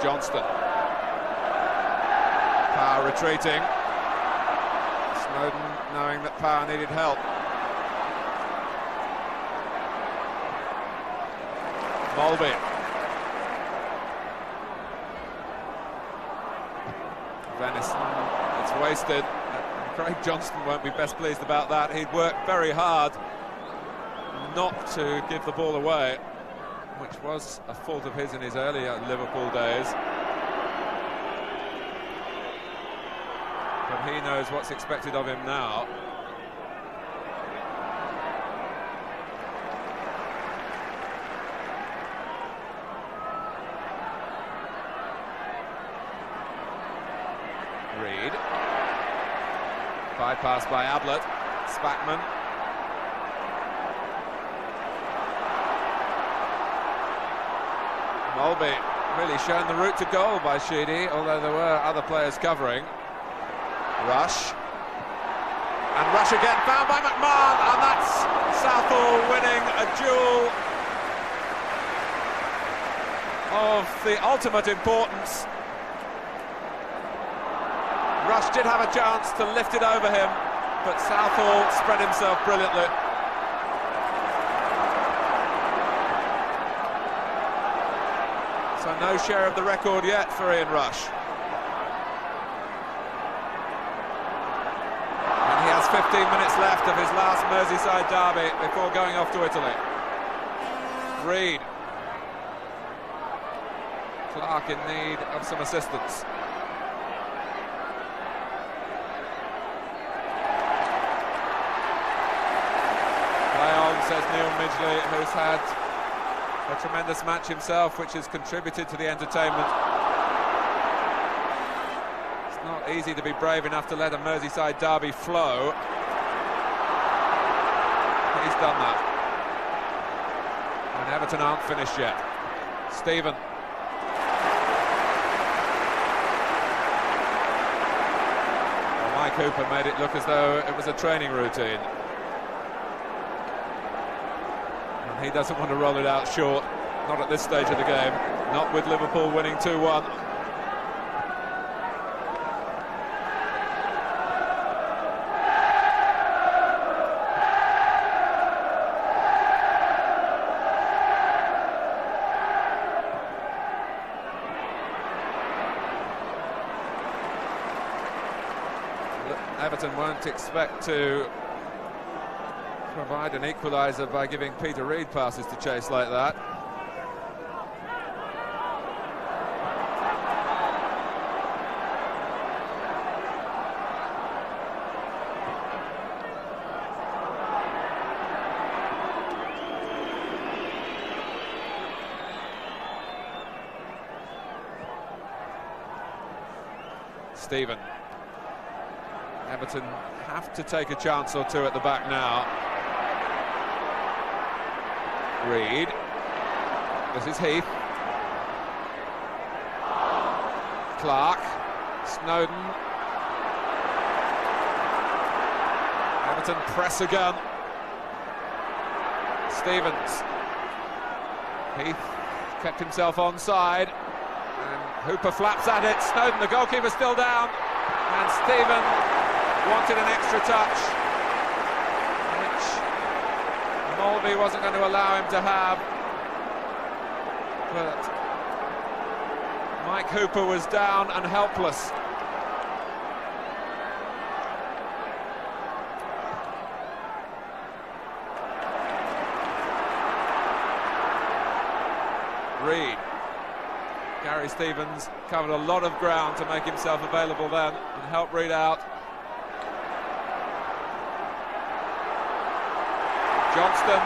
Johnston. Power retreating. Snodin knowing that Power needed help. Mølby. Venison, it's wasted. Craig Johnston won't be best pleased about that. He'd worked very hard not to give the ball away, which was a fault of his in his earlier Liverpool days. But he knows what's expected of him now. Reid. Bypassed by Ablett. Spackman. Mølby really shown the route to goal by Sheedy, although there were other players covering. Rush. And Rush again, found by McMahon, and that's Southall winning a duel of the ultimate importance. Rush did have a chance to lift it over him, but Southall spread himself brilliantly. So no share of the record yet for Ian Rush. And he has 15 minutes left of his last Merseyside derby before going off to Italy. Reid. Clarke in need of some assistance. Play on, says Neil Midgley, who's had a tremendous match himself, which has contributed to the entertainment. It's not easy to be brave enough to let a Merseyside derby flow. He's done that. And Everton aren't finished yet. Stephen. Well, Mike Hooper made it look as though it was a training routine. He doesn't want to roll it out short, not at this stage of the game, not with Liverpool winning 2-1. Everton won't expect to provide an equaliser by giving Peter Reid passes to chase like that. Stephen. Everton have to take a chance or two at the back now. Reid. This is Heath. Clarke, Snodin. Everton press again. Stevens. Heath kept himself onside, and Hooper flaps at it. Snodin, the goalkeeper, still down, and Stephen wanted an extra touch, which Mølby wasn't going to allow him to have. But Mike Hooper was down and helpless. Reid. Gary Stevens covered a lot of ground to make himself available then and help Reid out. Johnston.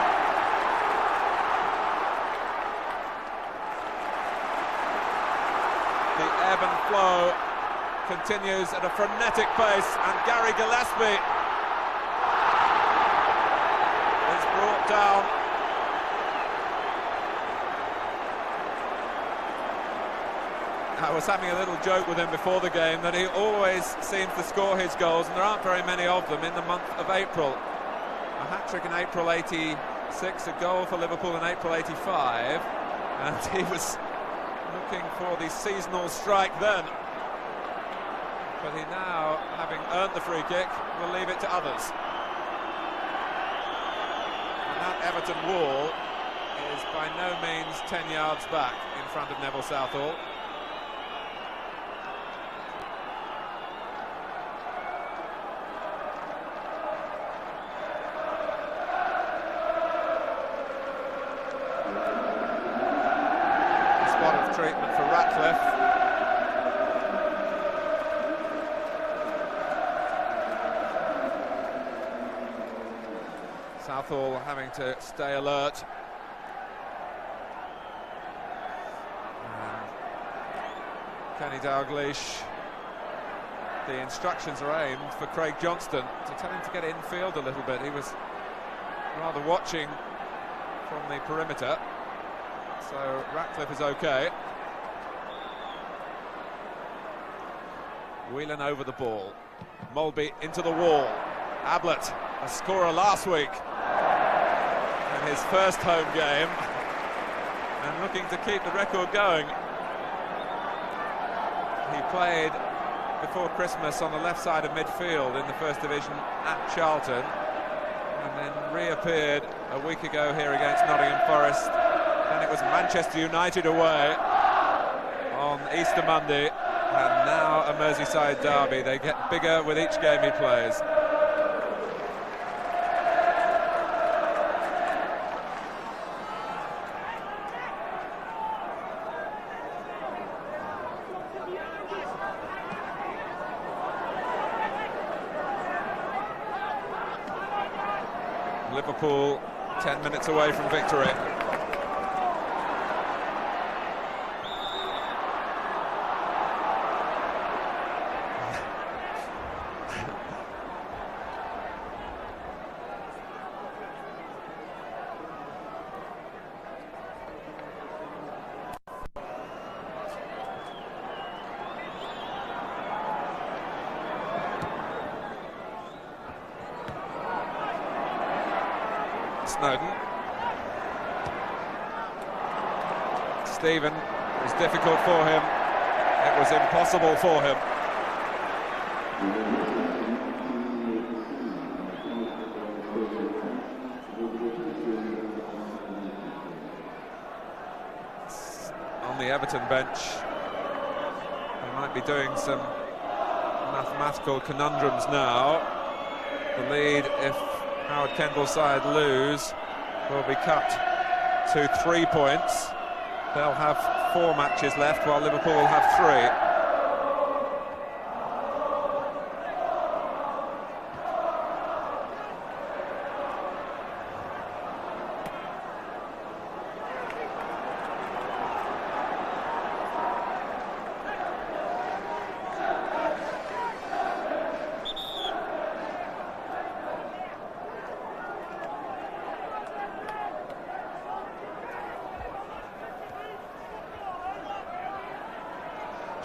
The ebb and flow continues at a frenetic pace, and Gary Gillespie is brought down. I was having a little joke with him before the game that he always seems to score his goals, and there aren't very many of them, in the month of April. A hat-trick in April '86, a goal for Liverpool in April '85, and he was looking for the seasonal strike then. But he now, having earned the free kick, will leave it to others. And that Everton wall is by no means 10 yards back in front of Neville Southall. Treatment for Ratcliffe. Southall having to stay alert. Kenny Dalglish. The instructions are aimed for Craig Johnston to tell him to get infield a little bit. He was rather watching from the perimeter. So Ratcliffe is okay. Whelan over the ball. Mølby into the wall. Ablett, a scorer last week in his first home game, and looking to keep the record going. He played before Christmas on the left side of midfield in the First Division at Charlton, and then reappeared a week ago here against Nottingham Forest. Then it was Manchester United away on Easter Monday, and now a Merseyside derby. They get bigger with each game he plays. Liverpool 10 minutes away from victory. Snodin. Stephen, it was difficult for him. It was impossible for him. On the Everton bench, they might be doing some mathematical conundrums now. The lead, if Howard Kendall's side lose, will be cut to 3 points. They'll have 4 matches left, while Liverpool will have 3.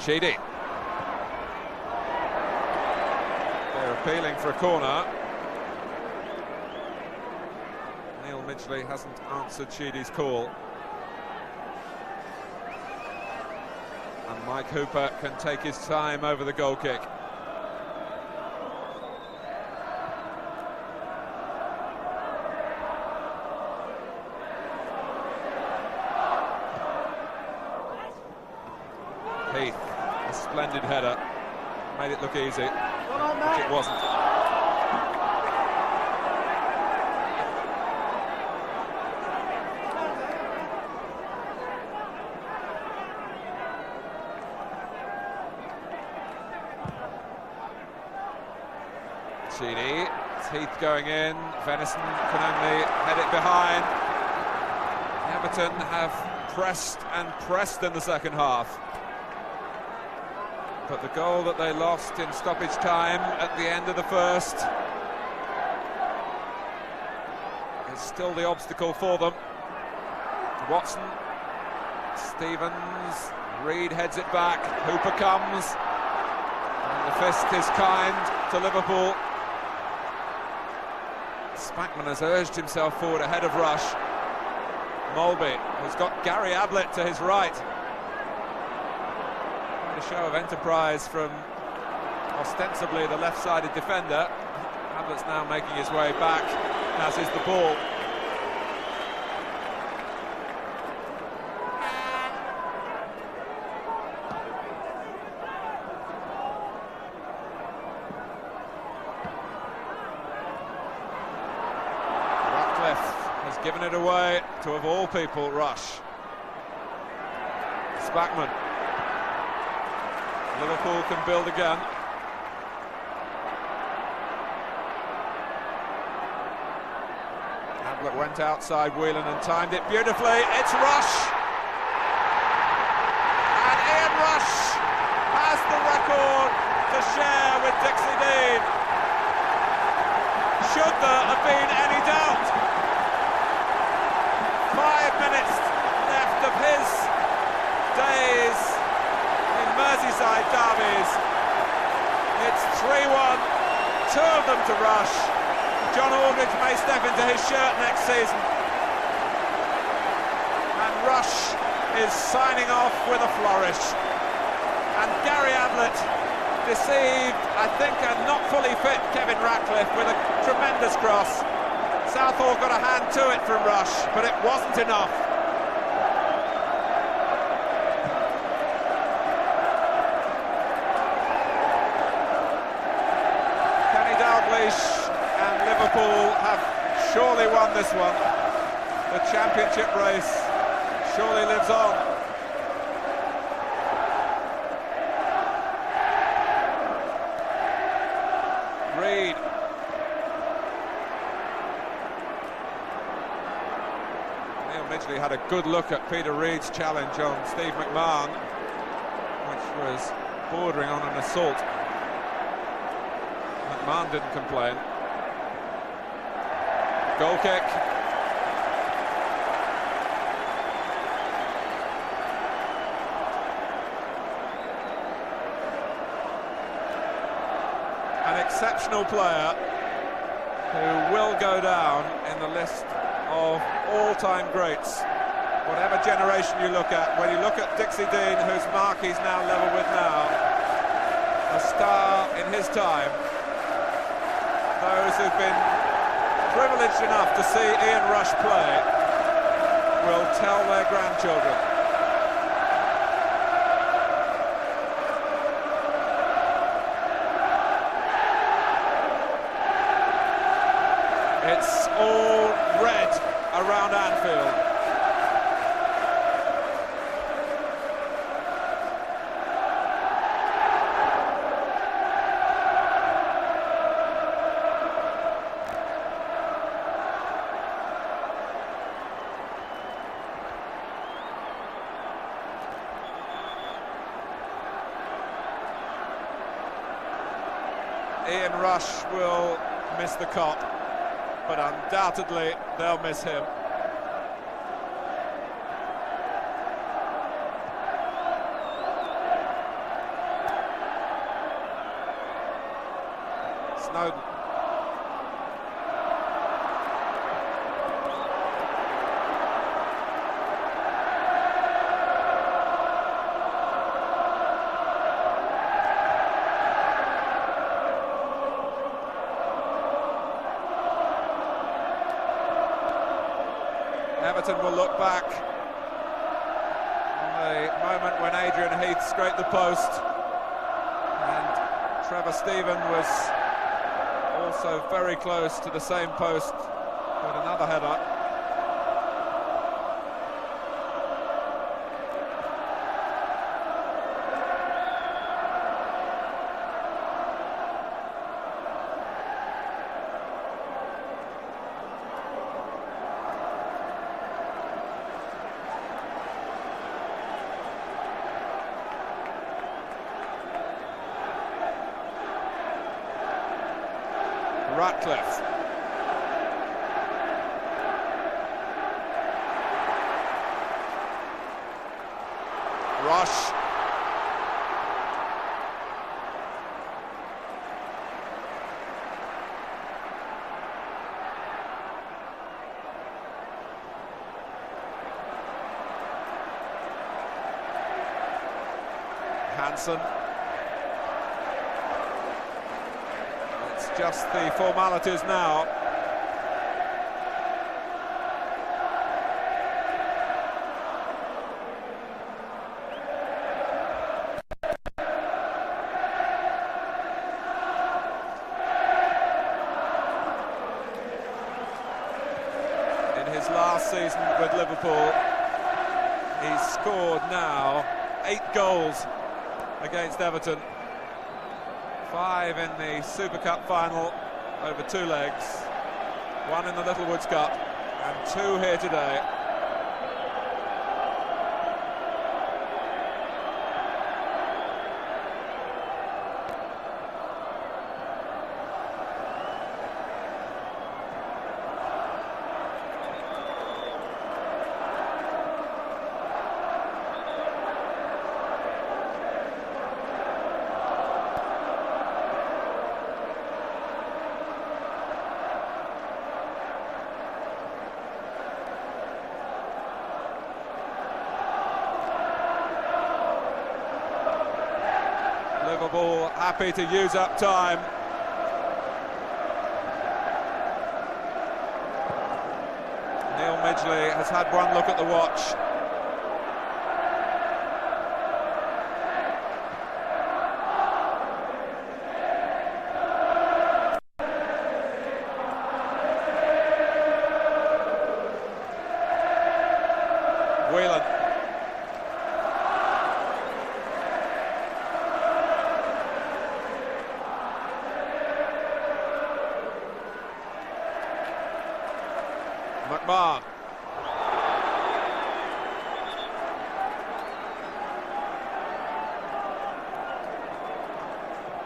Sheedy. appealing for a corner. Neil Midgley hasn't answered Sheedy's call. And Mike Hooper can take his time over the goal kick. Heath, a splendid header, made it look easy, which it wasn't. Sheedy, it's Heath going in, Venison can only head it behind. Everton have pressed and pressed in the second half. But the goal that they lost in stoppage time at the end of the first is still the obstacle for them. Watson, Stevens, Reid heads it back, Hooper comes, and the fist is kind to Liverpool. Spackman has urged himself forward ahead of Rush. Mølby has got Gary Ablett to his right. A show of enterprise from ostensibly the left-sided defender. Ablett's now making his way back, as is the ball. Ratcliffe has given it away to, of all people, Rush. Spackman. Liverpool can build again. Ablett went outside Whelan and timed it beautifully. It's Rush! And Ian Rush has the record to share with Dixie Dean. Should there have been any doubt? 5 minutes left of his days Merseyside derbies. It's 3-1, 2 of them to Rush. John Aldridge may step into his shirt next season. And Rush is signing off with a flourish. And Gary Ablett deceived, I think, a not fully fit Kevin Ratcliffe with a tremendous cross. Southall got a hand to it from Rush, but it wasn't enough. Dalglish and Liverpool have surely won this one. The championship race surely lives on. Reid. Neil Midgley had a good look at Peter Reid's challenge on Steve McMahon, which was bordering on an assault. McMahon didn't complain. Goal kick. An exceptional player who will go down in the list of all-time greats. Whatever generation you look at, when you look at Dixie Dean, whose mark he's now level with now, a star in his time. Those who've been privileged enough to see Ian Rush play will tell their grandchildren. It's all red around Anfield. Ian Rush will miss the Kop, but undoubtedly they'll miss him. Snodin. Everton will look back on the moment when Heath scraped the post, and Trevor Stephen was also very close to the same post with another header. Ratcliffe. Rush. Hansen. Just the formalities now. In his last season with Liverpool, he's scored now 8 goals against Everton. 5 in the Super Cup final over 2 legs, 1 in the Littlewoods Cup, and 2 here today. Liverpool happy to use up time. Neil Midgley has had one look at the watch. Whelan. McMahon.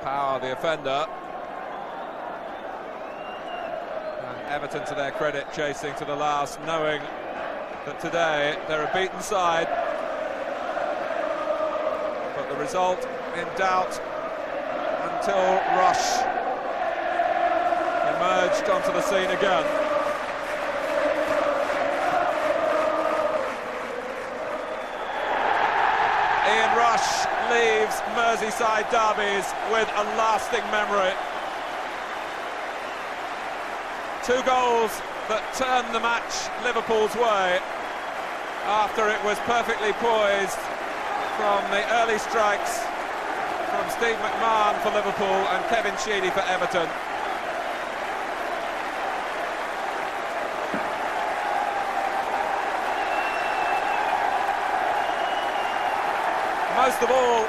Power, the offender. And Everton, to their credit, chasing to the last, knowing that today they're a beaten side. But the result in doubt until Rush emerged onto the scene again. Ian Rush leaves Merseyside derbies with a lasting memory. 2 goals that turned the match Liverpool's way after it was perfectly poised from the early strikes from Steve McMahon for Liverpool and Kevin Sheedy for Everton. Most of all,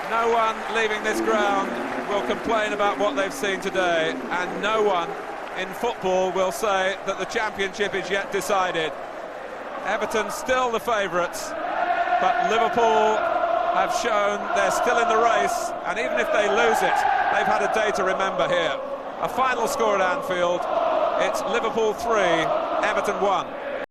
no one leaving this ground will complain about what they've seen today, and no one in football will say that the championship is yet decided. Everton still the favourites, but Liverpool have shown they're still in the race, and even if they lose it, they've had a day to remember here. A final score at Anfield, it's Liverpool 3, Everton 1.